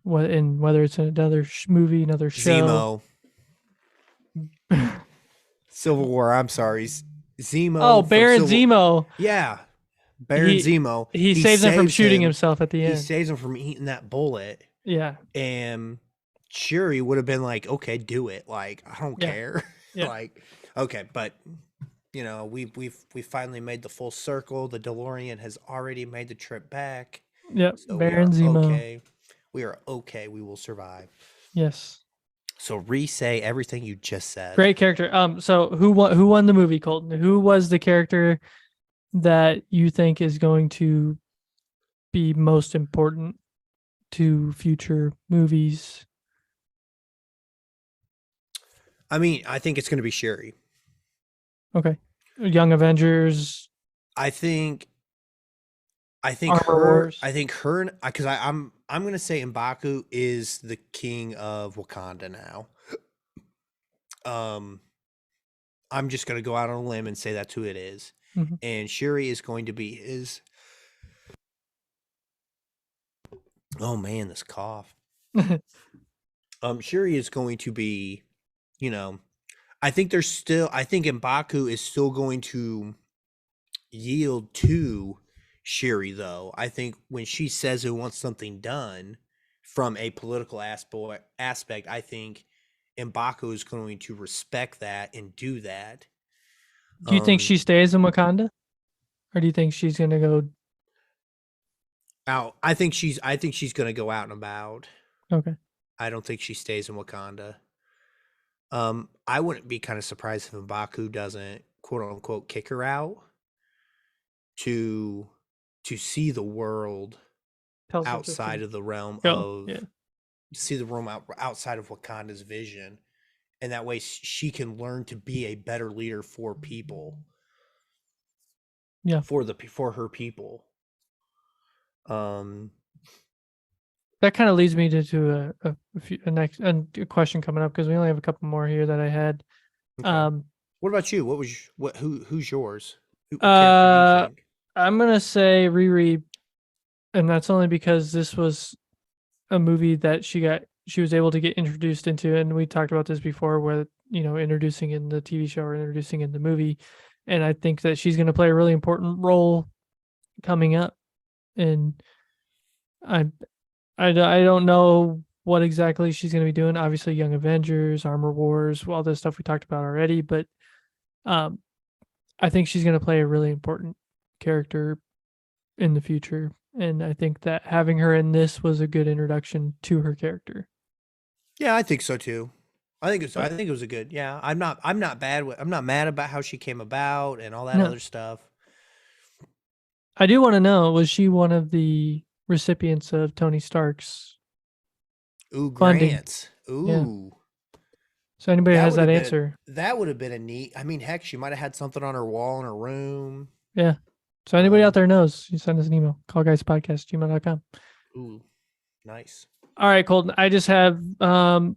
[SPEAKER 2] Whether it's another movie, another show.
[SPEAKER 1] Zemo. Civil War. I'm sorry, Zemo.
[SPEAKER 2] Oh, Baron Zemo.
[SPEAKER 1] Yeah, Baron Zemo.
[SPEAKER 2] He saves him from shooting himself at the end.
[SPEAKER 1] He saves him from eating that bullet.
[SPEAKER 2] Yeah.
[SPEAKER 1] And Shuri would have been like, "Okay, do it. Like, I don't care."
[SPEAKER 2] Yeah.
[SPEAKER 1] Like, okay, but we finally made the full circle. The DeLorean has already made the trip back.
[SPEAKER 2] Yep.
[SPEAKER 1] So
[SPEAKER 2] Baron Zemo.
[SPEAKER 1] Okay. We are okay. We will survive.
[SPEAKER 2] Yes.
[SPEAKER 1] So re-say everything you just said.
[SPEAKER 2] Great character. So who won the movie, Colton? Who was the character that you think is going to be most important to future movies?
[SPEAKER 1] I mean, I think it's going to be Shuri.
[SPEAKER 2] Okay. Young Avengers.
[SPEAKER 1] I think
[SPEAKER 2] Armor
[SPEAKER 1] her.
[SPEAKER 2] Wars.
[SPEAKER 1] I think her, because I'm going to say M'Baku is the king of Wakanda now. I'm just going to go out on a limb and say that's who it is.
[SPEAKER 2] Mm-hmm.
[SPEAKER 1] And Shuri is going to be his. Oh man, this cough. Shuri is going to be, I think M'Baku is still going to yield to Shuri, though. I think when she says who wants something done from a political aspect, I think M'Baku is going to respect that and do that.
[SPEAKER 2] Do you think she stays in Wakanda, or do you think she's gonna go
[SPEAKER 1] out? I think she's gonna go out and about.
[SPEAKER 2] Okay.
[SPEAKER 1] I don't think she stays in Wakanda. I wouldn't be kind of surprised if M'Baku doesn't quote unquote kick her out to see the world outside of the realm see the realm outside of Wakanda's vision, and that way she can learn to be a better leader for people.
[SPEAKER 2] Yeah,
[SPEAKER 1] for her people.
[SPEAKER 2] That kind of leads me to a question coming up, because we only have a couple more here that I had.
[SPEAKER 1] Okay. What about you? Who's yours? Who
[SPEAKER 2] I'm gonna say Riri, and that's only because this was a movie that she got she was able to get introduced into, and we talked about this before, where introducing in the TV show or introducing in the movie, and I think that she's going to play a really important role coming up. And I don't know what exactly she's going to be doing. Obviously, Young Avengers, Armor Wars, all this stuff we talked about already, but I think she's going to play a really important character in the future, and I think that having her in this was a good introduction to her character.
[SPEAKER 1] Yeah, I think so too. I think
[SPEAKER 2] But-
[SPEAKER 1] it was a good. Yeah, I'm not mad about how she came about and all that
[SPEAKER 2] No.
[SPEAKER 1] other stuff.
[SPEAKER 2] I do want to know, was she one of the recipients of Tony Stark's
[SPEAKER 1] Ooh,
[SPEAKER 2] funding?
[SPEAKER 1] grants. Ooh.
[SPEAKER 2] Yeah. So anybody has that
[SPEAKER 1] would've
[SPEAKER 2] answer?
[SPEAKER 1] That would have been a neat. I mean, heck, she might have had something on her wall in her room.
[SPEAKER 2] Yeah. So anybody out there knows, you send us an email, callguyspodcast@gmail.com.
[SPEAKER 1] Ooh, nice.
[SPEAKER 2] All right, Colton. I just have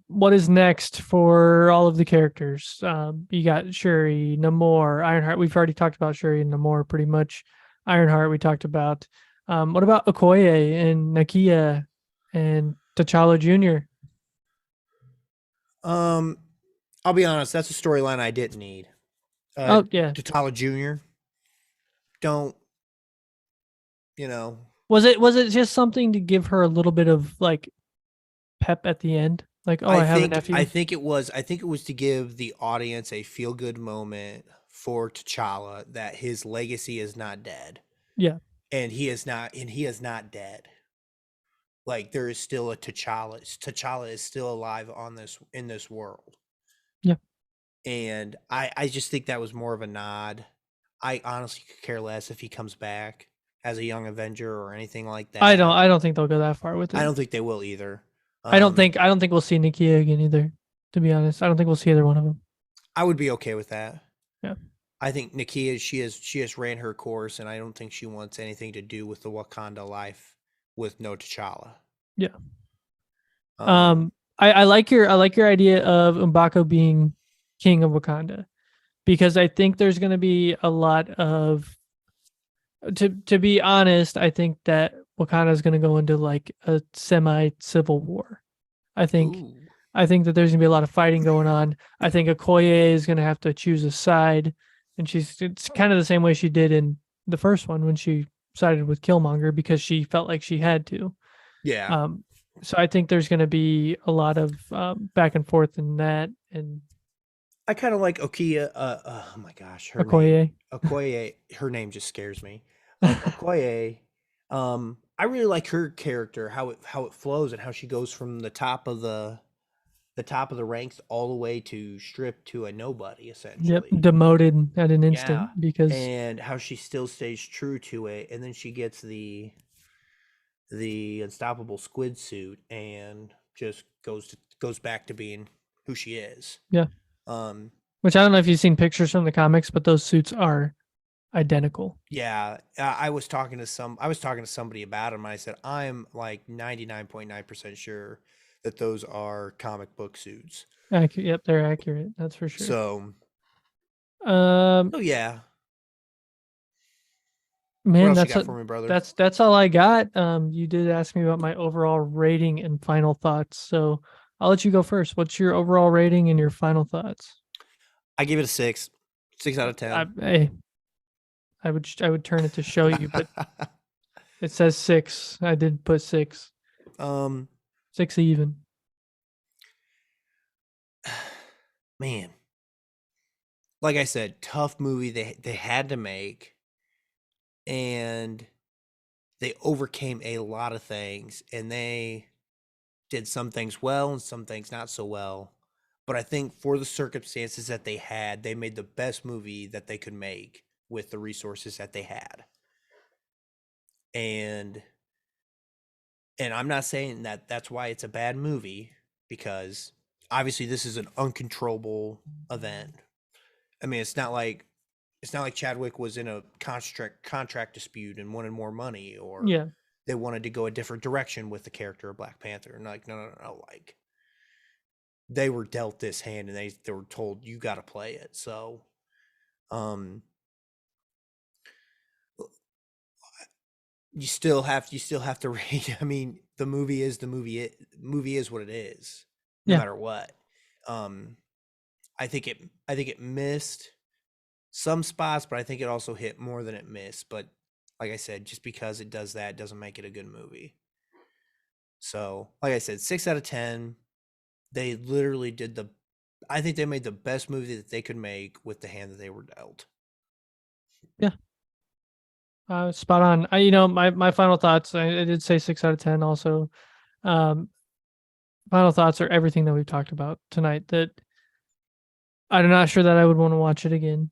[SPEAKER 2] what is next for all of the characters. You got Shuri, Namor, Ironheart. We've already talked about Shuri and Namor pretty much. Ironheart we talked about. What about Okoye and Nakia and T'Challa Jr.?
[SPEAKER 1] I'll be honest, that's a storyline I didn't need.
[SPEAKER 2] Oh yeah.
[SPEAKER 1] T'Challa Jr. Don't
[SPEAKER 2] Was it just something to give her a little bit of like pep at the end? Like, oh, I have a nephew.
[SPEAKER 1] I think it was to give the audience a feel good moment for T'Challa that his legacy is not dead.
[SPEAKER 2] Yeah.
[SPEAKER 1] And he is not dead. Like there is still a T'Challa. T'Challa is still alive in this world.
[SPEAKER 2] Yeah.
[SPEAKER 1] And I just think that was more of a nod. I honestly could care less if he comes back as a young Avenger or anything like that.
[SPEAKER 2] I don't think they'll go that far with it.
[SPEAKER 1] I don't think they will either.
[SPEAKER 2] I don't think we'll see Nakia again either, to be honest. I don't think we'll see either one of them.
[SPEAKER 1] I would be okay with that.
[SPEAKER 2] Yeah.
[SPEAKER 1] I think Nakia, she has ran her course, and I don't think she wants anything to do with the Wakanda life with no T'Challa.
[SPEAKER 2] Yeah. I like your idea of M'Baku being king of Wakanda, because I think there's going to be a lot of, to be honest, I think that Wakanda is going to go into like a semi-civil war. I think that there's going to be a lot of fighting going on. I think Okoye is going to have to choose a side, and it's kind of the same way she did in the first one when she sided with Killmonger because she felt like she had to.
[SPEAKER 1] Yeah.
[SPEAKER 2] So I think there's going to be a lot of back and forth in that. And
[SPEAKER 1] I kind of like Okoye. Oh my gosh,
[SPEAKER 2] Okoye.
[SPEAKER 1] Okoye. Her name just scares me. Okoye. I really like her character, how it flows and how she goes from the top of the ranks all the way to stripped to a nobody, essentially.
[SPEAKER 2] Yep, demoted at an instant because
[SPEAKER 1] and how she still stays true to it, and then she gets the unstoppable squid suit and just goes back to being who she is.
[SPEAKER 2] Yeah. Which I don't know if you've seen pictures from the comics, but those suits are identical.
[SPEAKER 1] Yeah, I was talking to somebody about them. And I said I'm like 99.9% sure that those are comic book suits.
[SPEAKER 2] Yep, they're accurate. That's for sure.
[SPEAKER 1] So,
[SPEAKER 2] oh
[SPEAKER 1] yeah,
[SPEAKER 2] man,
[SPEAKER 1] what else you got for me, brother?
[SPEAKER 2] That's all I got. You did ask me about my overall rating and final thoughts, so I'll let you go first. What's your overall rating and your final thoughts?
[SPEAKER 1] I give it a 6 out of 10.
[SPEAKER 2] I would turn it to show you, but it says 6. I did put 6. 6 even.
[SPEAKER 1] Man, like I said, tough movie they had to make, and they overcame a lot of things, and they did some things well and some things not so well. But I think for the circumstances that they had, they made the best movie that they could make with the resources that they had. And I'm not saying that that's why it's a bad movie, because obviously this is an uncontrollable event. I mean, it's not like Chadwick was in a contract dispute and wanted more money, or they wanted to go a different direction with the character of Black Panther. And like, no, like they were dealt this hand and they were told you got to play it. So, you still have to read. I mean, the movie is the movie. Movie is what it is, no
[SPEAKER 2] Yeah.
[SPEAKER 1] matter what. I think it missed some spots, but I think it also hit more than it missed. But like I said, just because it does that doesn't make it a good movie. So, like I said, 6 out of 10. They literally did I think they made the best movie that they could make with the hand that they were dealt.
[SPEAKER 2] Yeah. Spot on. My final thoughts, I did say 6 out of 10 also. Final thoughts are everything that we've talked about tonight, that I'm not sure that I would want to watch it again.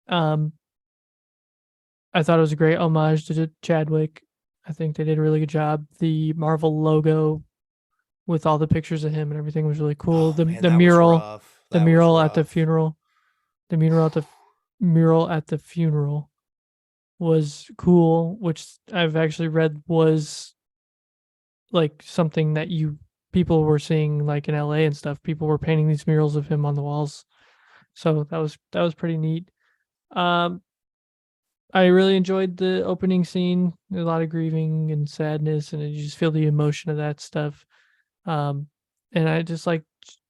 [SPEAKER 2] I thought it was a great homage to Chadwick. I think they did a really good job. The Marvel logo with all the pictures of him and everything was really cool.
[SPEAKER 1] Oh, man,
[SPEAKER 2] The
[SPEAKER 1] that was
[SPEAKER 2] mural,
[SPEAKER 1] rough.
[SPEAKER 2] the
[SPEAKER 1] That was
[SPEAKER 2] mural at the
[SPEAKER 1] rough.
[SPEAKER 2] funeral, the mural at the funeral was cool, which I've actually read was like something that people were seeing like in LA and stuff. People were painting these murals of him on the walls. So that was pretty neat. I really enjoyed the opening scene. A lot of grieving and sadness, and you just feel the emotion of that stuff. And I just like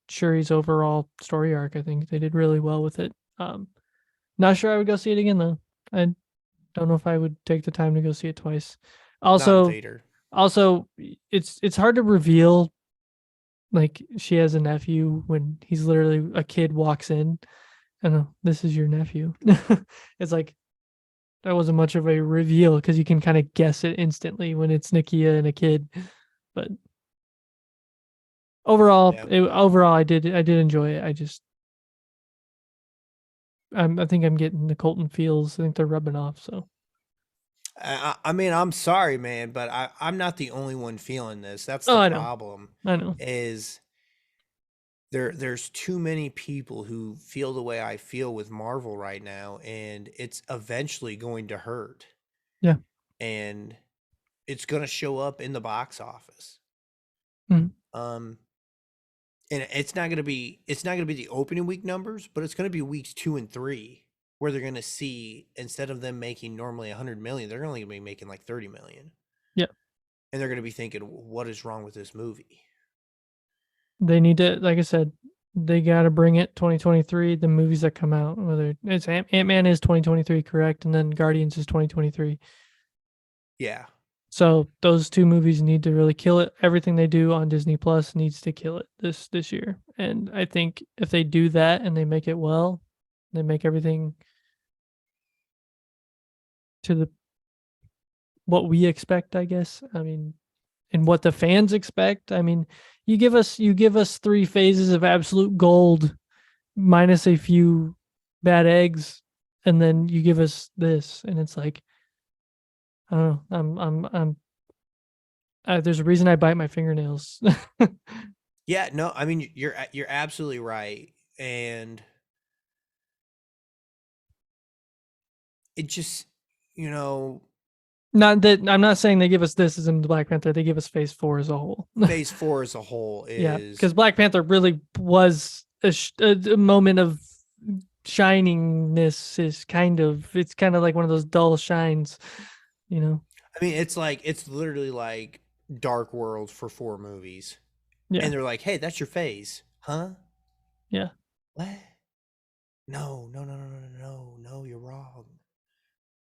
[SPEAKER 2] Shuri's overall story arc. I think they did really well with it. Not sure I would go see it again though. I don't know if I would take the time to go see it twice.
[SPEAKER 1] Not in
[SPEAKER 2] Also,
[SPEAKER 1] theater.
[SPEAKER 2] it's hard to reveal like she has a nephew when he's literally a kid walks in. I know this is your nephew. It's like that wasn't much of a reveal because you can kind of guess it instantly when it's Nakia and a kid. But overall,
[SPEAKER 1] Yeah.
[SPEAKER 2] I did enjoy it. I think I'm getting the Colton feels. I think they're rubbing off. So
[SPEAKER 1] I mean, I'm sorry, man, but I'm not the only one feeling this. That's
[SPEAKER 2] oh,
[SPEAKER 1] the
[SPEAKER 2] I know,
[SPEAKER 1] problem.
[SPEAKER 2] I know.
[SPEAKER 1] Is there's too many people who feel the way I feel with Marvel right now, and it's eventually going to hurt.
[SPEAKER 2] Yeah.
[SPEAKER 1] And it's going to show up in the box office.
[SPEAKER 2] Mhm.
[SPEAKER 1] And it's not going to be the opening week numbers, but it's going to be weeks 2 and 3 where they're going to see, instead of them making normally 100 million, they're only going to be making like 30 million.
[SPEAKER 2] Yeah.
[SPEAKER 1] And they're going to be thinking, what is wrong with this movie?
[SPEAKER 2] They need to, like I said, they got to bring it 2023. The movies that come out, whether it's Ant-Man is 2023, correct, and then Guardians is 2023.
[SPEAKER 1] Yeah.
[SPEAKER 2] So those two movies need to really kill it. Everything they do on Disney Plus needs to kill it this year. And I think if they do that and they make it well, they make everything to the what we expect, I guess. I mean, and what the fans expect. I mean, you give us 3 phases of absolute gold minus a few bad eggs, and then you give us this, and it's like, I don't know. I'm there's a reason I bite my fingernails.
[SPEAKER 1] Yeah, no, I mean, you're absolutely right. And it just,
[SPEAKER 2] Not that I'm not saying they give us this as in the Black Panther. They give us Phase 4 as a whole.
[SPEAKER 1] Phase 4 as a whole
[SPEAKER 2] Yeah,
[SPEAKER 1] is
[SPEAKER 2] because Black Panther really was a moment of shiningness. It's kind of like one of those dull shines, you know.
[SPEAKER 1] I mean, it's literally like Dark World for 4 movies.
[SPEAKER 2] Yeah,
[SPEAKER 1] And they're like, "Hey, that's your phase." Huh?
[SPEAKER 2] yeah.
[SPEAKER 1] What? No, you're wrong.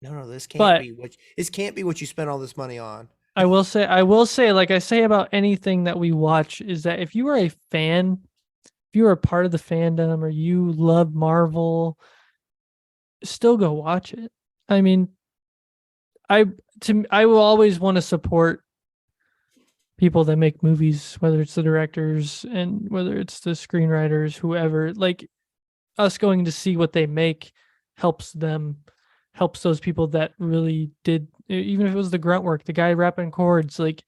[SPEAKER 1] No, this can't
[SPEAKER 2] But
[SPEAKER 1] be what you spent all this money on.
[SPEAKER 2] I will say, like I say about anything that we watch, is that if you are a fan, if you are a part of the fandom or you love Marvel, still go watch it. I mean, I will always want to support people that make movies, whether it's the directors and whether it's the screenwriters, whoever. Like us going to see what they make helps those people that really did, even if it was the grunt work, the guy rapping chords. Like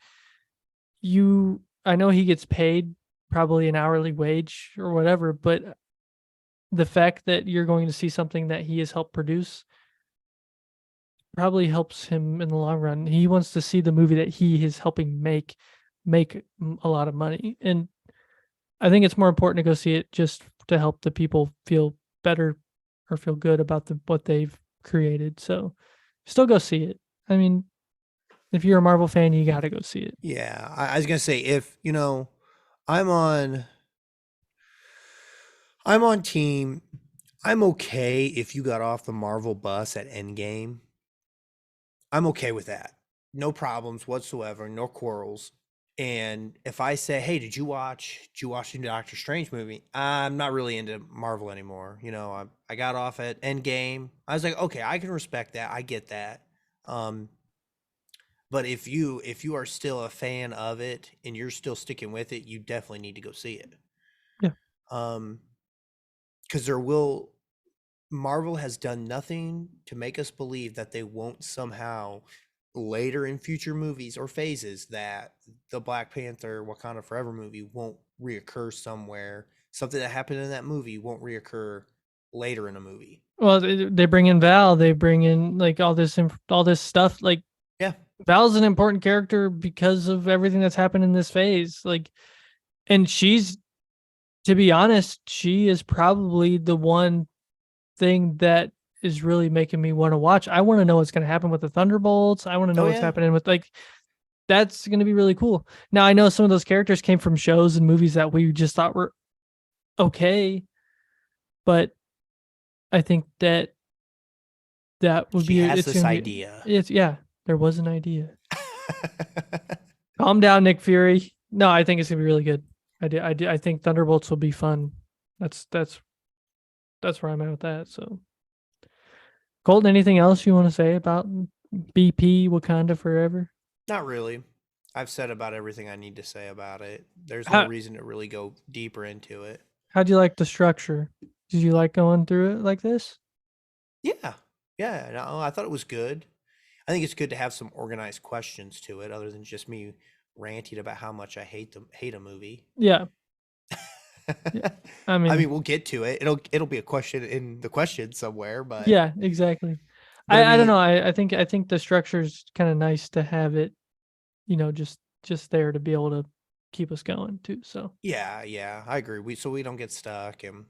[SPEAKER 2] I know he gets paid probably an hourly wage or whatever, but the fact that you're going to see something that he has helped produce probably helps him in the long run. He wants to see the movie that he is helping make a lot of money. And I think it's more important to go see it just to help the people feel better or feel good about what they've created. So still go see it. I mean, If you're a Marvel fan, you got to go see it.
[SPEAKER 1] Yeah, I was gonna say, if I'm on team. I'm okay if you got off the Marvel bus at Endgame. I'm okay with that. No problems whatsoever, no quarrels. And if I say, "Hey, did you watch the new Doctor Strange movie?" I'm not really into Marvel anymore. I got off at Endgame. I was like, okay, I can respect that. I get that. But if you are still a fan of it and you're still sticking with it, you definitely need to go see it.
[SPEAKER 2] Yeah.
[SPEAKER 1] Because Marvel has done nothing to make us believe that they won't somehow later in future movies or phases that the Black Panther Wakanda Forever movie won't reoccur somewhere. Something that happened in that movie won't reoccur later in a movie.
[SPEAKER 2] Well, they bring in Val. They bring in like all this stuff. Like,
[SPEAKER 1] yeah,
[SPEAKER 2] Val's an important character because of everything that's happened in this phase. Like, and she's, to be honest, she is probably the one thing that is really making me want to watch. I want to know what's going to happen with the Thunderbolts. I want to know what's happening with, like, that's going to be really cool. Now, I know some of those characters came from shows and movies that we just thought were okay, but I think that would be
[SPEAKER 1] it's this idea.
[SPEAKER 2] There was an idea. Calm down, Nick Fury. No, I think it's gonna be really good. I think Thunderbolts will be fun. That's where I'm at with that. So, Colton, anything else you want to say about BP Wakanda Forever?
[SPEAKER 1] Not really. I've said about everything I need to say about it. There's no reason to really go deeper into it.
[SPEAKER 2] How'd you like the structure? Did you like going through it like this?
[SPEAKER 1] Yeah. No, I thought it was good. I think it's good to have some organized questions to it, other than just me ranting about how much I hate a movie.
[SPEAKER 2] Yeah.
[SPEAKER 1] I mean, we'll get to it. It'll be a question in the question somewhere, but
[SPEAKER 2] yeah, exactly. I don't know. I think the structure's kind of nice to have it, just there to be able to keep us going too. So
[SPEAKER 1] yeah, I agree. We don't get stuck, and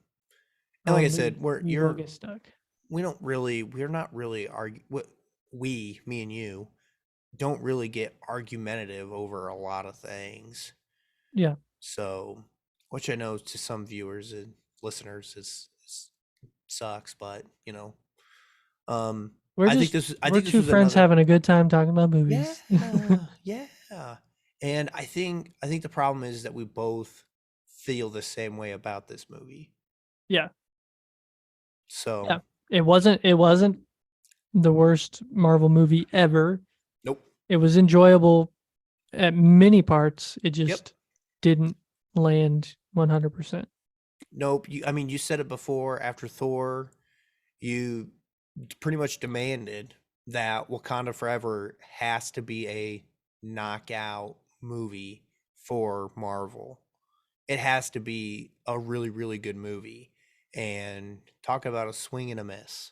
[SPEAKER 1] like I said,
[SPEAKER 2] you'll get stuck.
[SPEAKER 1] We're not really me and you don't really get argumentative over a lot of things.
[SPEAKER 2] Yeah.
[SPEAKER 1] So, which I know to some viewers and listeners is sucks, but
[SPEAKER 2] we're two friends having a good time talking about movies.
[SPEAKER 1] Yeah. And I think the problem is that we both feel the same way about this movie.
[SPEAKER 2] Yeah.
[SPEAKER 1] So
[SPEAKER 2] yeah. It wasn't the worst Marvel movie ever.
[SPEAKER 1] Nope.
[SPEAKER 2] It was enjoyable at many parts. It just didn't land 100%.
[SPEAKER 1] Nope. You said it before. After Thor, you pretty much demanded that Wakanda Forever has to be a knockout movie for Marvel. It has to be a really, really good movie. And talk about a swing and a miss.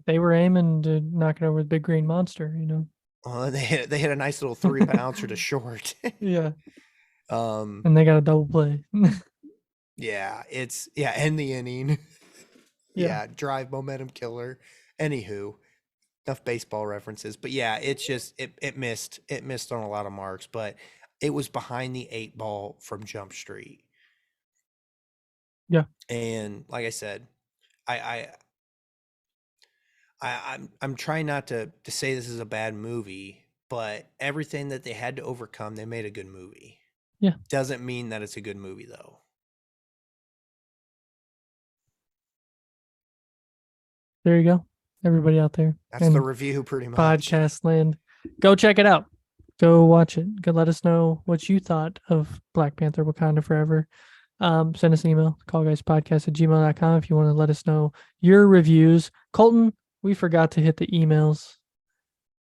[SPEAKER 2] They were aiming to knock it over the big green monster,
[SPEAKER 1] They hit a nice little 3-bouncer to short.
[SPEAKER 2] Yeah. And they got a double play.
[SPEAKER 1] Yeah, end the inning. Yeah, drive momentum killer. Anywho, enough baseball references, but yeah, it's just it missed on a lot of marks, but it was behind the 8 ball from Jump Street.
[SPEAKER 2] Yeah.
[SPEAKER 1] And like I said, I'm trying not to say this is a bad movie, but everything that they had to overcome, they made a good movie.
[SPEAKER 2] Yeah.
[SPEAKER 1] Doesn't mean that it's a good movie though.
[SPEAKER 2] There you go. Everybody out there.
[SPEAKER 1] That's the review pretty much.
[SPEAKER 2] Podcast land. Go check it out. Go watch it. Go let us know what you thought of Black Panther Wakanda Forever. Send us an email, thecallguyspodcast@gmail.com if you want to let us know your reviews. Colton, we forgot to hit the emails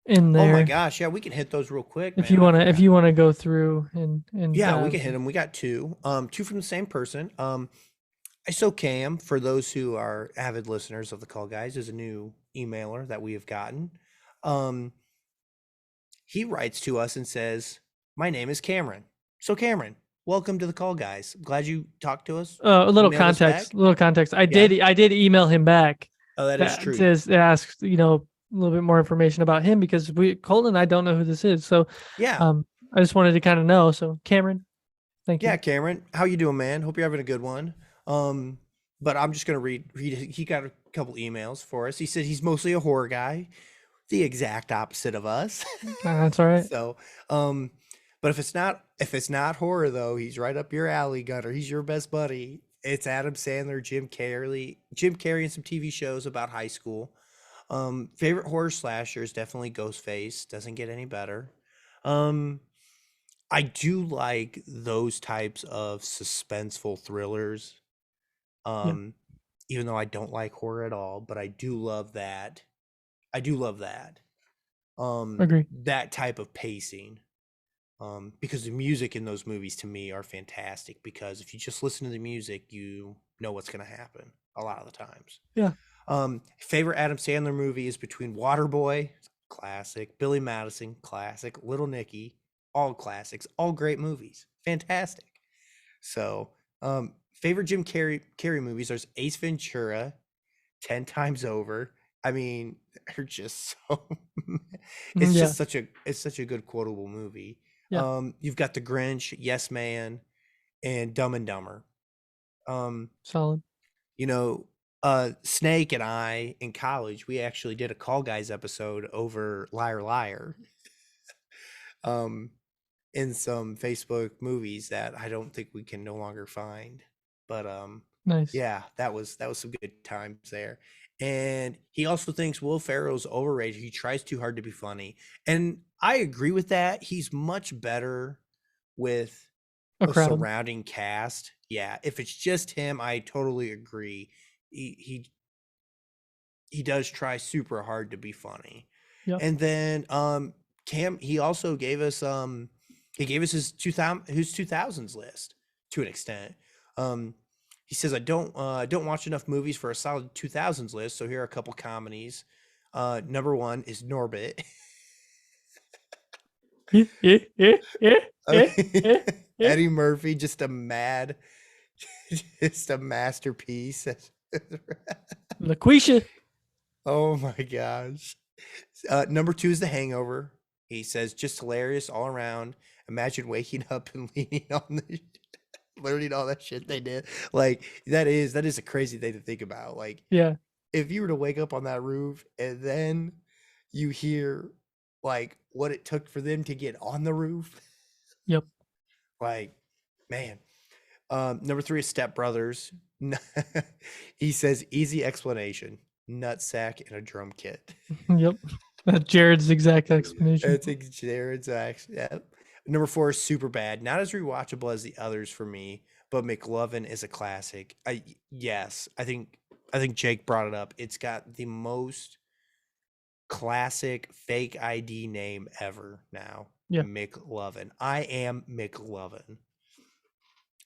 [SPEAKER 2] in there.
[SPEAKER 1] Oh my gosh, yeah, we can hit those real quick.
[SPEAKER 2] If you want to go through and
[SPEAKER 1] yeah, we can hit them. We got 2. 2 from the same person. ISOCAM, for those who are avid listeners of the Call Guys, is a new emailer that we have gotten. He writes to us and says, "My name is Cameron. So Cameron, welcome to the Call Guys. Glad you talked to us."
[SPEAKER 2] A little context. I did email him back.
[SPEAKER 1] Oh, that is true.
[SPEAKER 2] It asks, little bit more information about him because Colton and I don't know who this is. So
[SPEAKER 1] Yeah.
[SPEAKER 2] I just wanted to kind of know. So Cameron, thank you.
[SPEAKER 1] Yeah, Cameron, how you doing, man? Hope you're having a good one. But I'm just gonna read. He got a couple emails for us. He said he's mostly a horror guy, the exact opposite of us.
[SPEAKER 2] That's all right.
[SPEAKER 1] So, but if it's not horror though, he's right up your alley, Gunner. He's your best buddy. It's Adam Sandler, Jim Carrey, and some TV shows about high school. Favorite horror slasher is definitely Ghostface. Doesn't get any better. I do like those types of suspenseful thrillers. Even though I don't like horror at all, but I do love that. I do love that.
[SPEAKER 2] Agree.
[SPEAKER 1] That type of pacing. Because the music in those movies to me are fantastic because if you just listen to the music, you know what's going to happen a lot of the times.
[SPEAKER 2] Yeah.
[SPEAKER 1] Favorite Adam Sandler movie is between Waterboy, classic, Billy Madison, classic, Little Nicky, all classics, all great movies, fantastic. So, favorite Jim Carrey movies, there's Ace Ventura, 10 Times Over. I mean, they're just so it's
[SPEAKER 2] Yeah.
[SPEAKER 1] just such a good quotable movie.
[SPEAKER 2] Yeah.
[SPEAKER 1] You've got The Grinch, Yes Man, and Dumb and Dumber.
[SPEAKER 2] Solid.
[SPEAKER 1] You know, Snake and I in college, we actually did a Call Guys episode over Liar Liar. In some Facebook movies that I don't think we can no longer find. But
[SPEAKER 2] Nice.
[SPEAKER 1] yeah, that was some good times there. And he also thinks Will Ferrell's overrated. He tries too hard to be funny. And I agree with that. He's much better with
[SPEAKER 2] A
[SPEAKER 1] a
[SPEAKER 2] crowd.
[SPEAKER 1] surrounding cast. Yeah, if it's just him, I totally agree. He does try super hard to be funny.
[SPEAKER 2] Yep.
[SPEAKER 1] And then Cam, he also gave us his 2000s list to an extent. He says I don't watch enough movies for a solid 2000s list, so here are a couple comedies. Number 1 is Norbit. Eddie Murphy, just a masterpiece.
[SPEAKER 2] LaQuisha.
[SPEAKER 1] Oh my gosh. Number 2 is The Hangover. He says just hilarious all around. Imagine waking up and learning all that shit they did. Like that is a crazy thing to think about. Like,
[SPEAKER 2] yeah,
[SPEAKER 1] if you were to wake up on that roof and then you hear like what it took for them to get on the roof.
[SPEAKER 2] Yep.
[SPEAKER 1] Like, man. Number 3 is Step Brothers. He says easy explanation. Nutsack and a drum kit.
[SPEAKER 2] Yep. That's Jared's exact explanation.
[SPEAKER 1] That's Jared's actually. Yeah. Number 4 is Superbad. Not as rewatchable as the others for me, but McLovin is a classic. Yes, I think Jake brought it up. It's got the most classic fake ID name ever now.
[SPEAKER 2] Yeah.
[SPEAKER 1] McLovin. I am McLovin.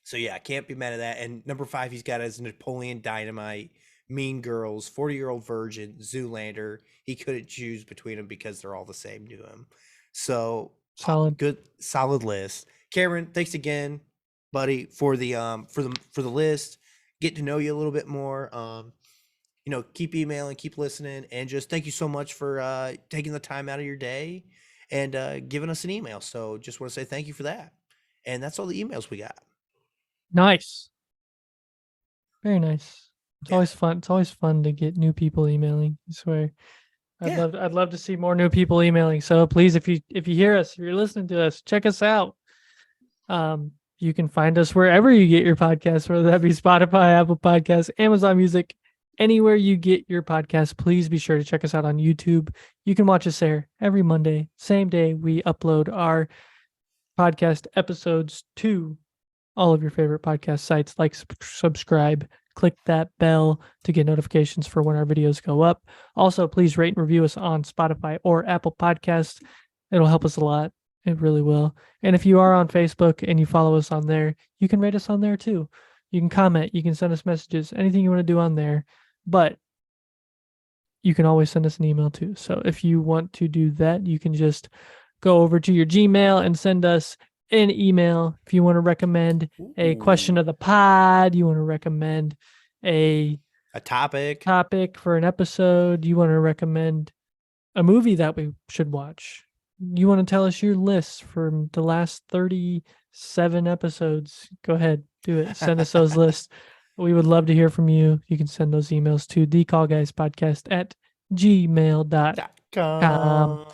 [SPEAKER 1] So yeah, can't be mad at that. And number 5, he's got as Napoleon Dynamite, Mean Girls, 40-Year-Old Virgin, Zoolander. He couldn't choose between them because they're all the same to him. So solid list. Cameron, thanks again, buddy, for the list. Get to know you a little bit more. Keep emailing, keep listening, and just thank you so much for taking the time out of your day and giving us an email. So just want to say thank you for that. And that's all the emails we got.
[SPEAKER 2] Nice. Very nice. It's always fun. It's always fun to get new people emailing. I swear. I'd love to see more new people emailing. So please, if you hear us, if you're listening to us, check us out. You can find us wherever you get your podcasts, whether that be Spotify, Apple Podcasts, Amazon Music, anywhere you get your podcast. Please be sure to check us out on YouTube. You can watch us there every Monday, same day we upload our podcast episodes to all of your favorite podcast sites. Like, subscribe, click that bell to get notifications for when our videos go up. Also, please rate and review us on Spotify or Apple Podcasts. It'll help us a lot. It really will. And if you are on Facebook and you follow us on there, you can rate us on there too. You can comment, you can send us messages, anything you want to do on there. But you can always send us an email too. So if you want to do that, you can just go over to your Gmail and send us an email. If you want to recommend a question of the pod, you want to recommend a
[SPEAKER 1] topic
[SPEAKER 2] for an episode, you want to recommend a movie that we should watch. You want to tell us your list from the last 37 episodes? Go ahead, do it. Send us those lists. We would love to hear from you. You can send those emails to thecallguyspodcast@gmail.com.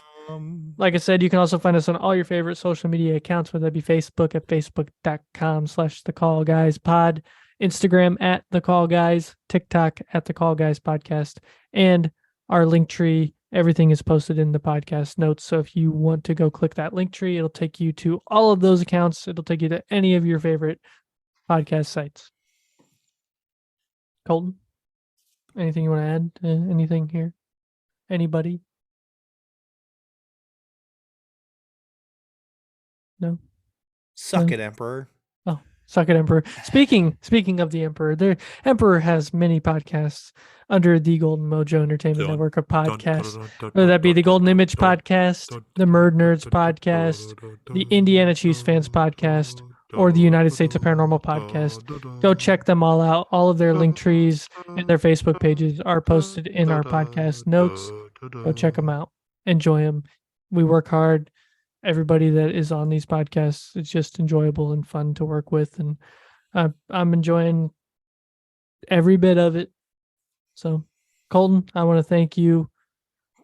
[SPEAKER 2] Like I said, you can also find us on all your favorite social media accounts, whether that be Facebook at facebook.com/thecallguyspod, Instagram at thecallguys, TikTok at thecallguyspodcast, and our link tree. Everything is posted in the podcast notes. So if you want to go click that link tree, it'll take you to all of those accounts. It'll take you to any of your favorite podcast sites. Colton, anything you want to add to anything here? Anybody? No?
[SPEAKER 1] Suck it, Emperor.
[SPEAKER 2] Oh, suck it, Emperor. Speaking of the Emperor, the Emperor has many podcasts under the Golden Mojo Entertainment Network of podcasts. Whether that be the Golden Image podcast, the Murdnerds podcast, the Indiana Chiefs Fans podcast, or the United States of Paranormal podcast. Go check them all out. All of their link trees and their Facebook pages are posted in our podcast notes. Go check them out. Enjoy them. We work hard. Everybody that is on these podcasts, it's just enjoyable and fun to work with, and I'm enjoying every bit of it. So, Colton, I want to thank you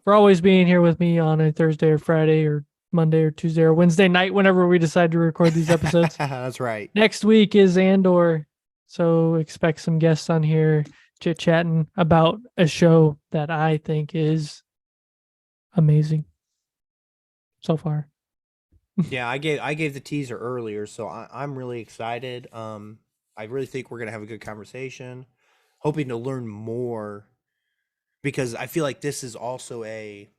[SPEAKER 2] for always being here with me on a Thursday or Friday or Monday or Tuesday or Wednesday night, whenever we decide to record these episodes.
[SPEAKER 1] That's right.
[SPEAKER 2] Next week is Andor, so expect some guests on here chit-chatting about a show that I think is amazing so far.
[SPEAKER 1] Yeah, I gave the teaser earlier, so I'm really excited. I really think we're gonna have a good conversation. Hoping to learn more, because I feel like this is also a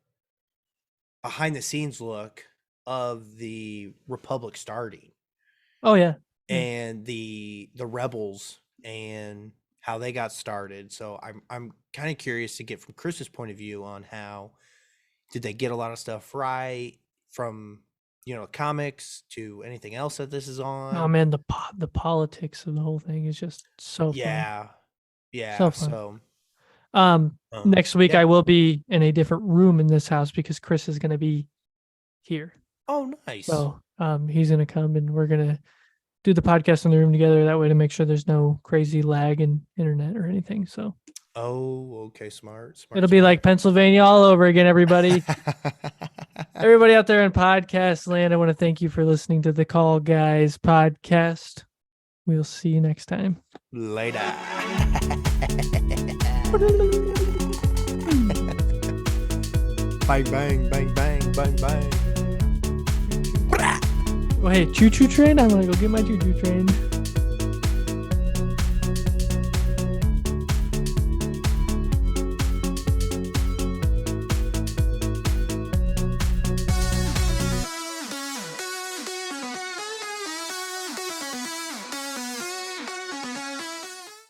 [SPEAKER 1] behind the scenes look of the Republic starting.
[SPEAKER 2] Oh yeah.
[SPEAKER 1] And the rebels and how they got started. So I'm kind of curious to get from Chris's point of view on how did they get a lot of stuff right, from comics to anything else that this is on.
[SPEAKER 2] Oh man, the politics of the whole thing is just so fun.
[SPEAKER 1] Yeah.
[SPEAKER 2] So fun. Next week I will be in a different room in this house because Chris is going to be here.
[SPEAKER 1] Oh, nice.
[SPEAKER 2] So he's going to come and we're going to do the podcast in the room together, that way to make sure there's no crazy lag in internet or anything. So
[SPEAKER 1] okay, smart.
[SPEAKER 2] It'll be like Pennsylvania all over again, everybody. Everybody out there in podcast land, I want to thank you for listening to the Call Guys podcast. We'll see you next time.
[SPEAKER 1] Later. Bang, bang, bang, bang, bang, bang.
[SPEAKER 2] Well, hey, choo-choo train? I'm going to go get my choo-choo train.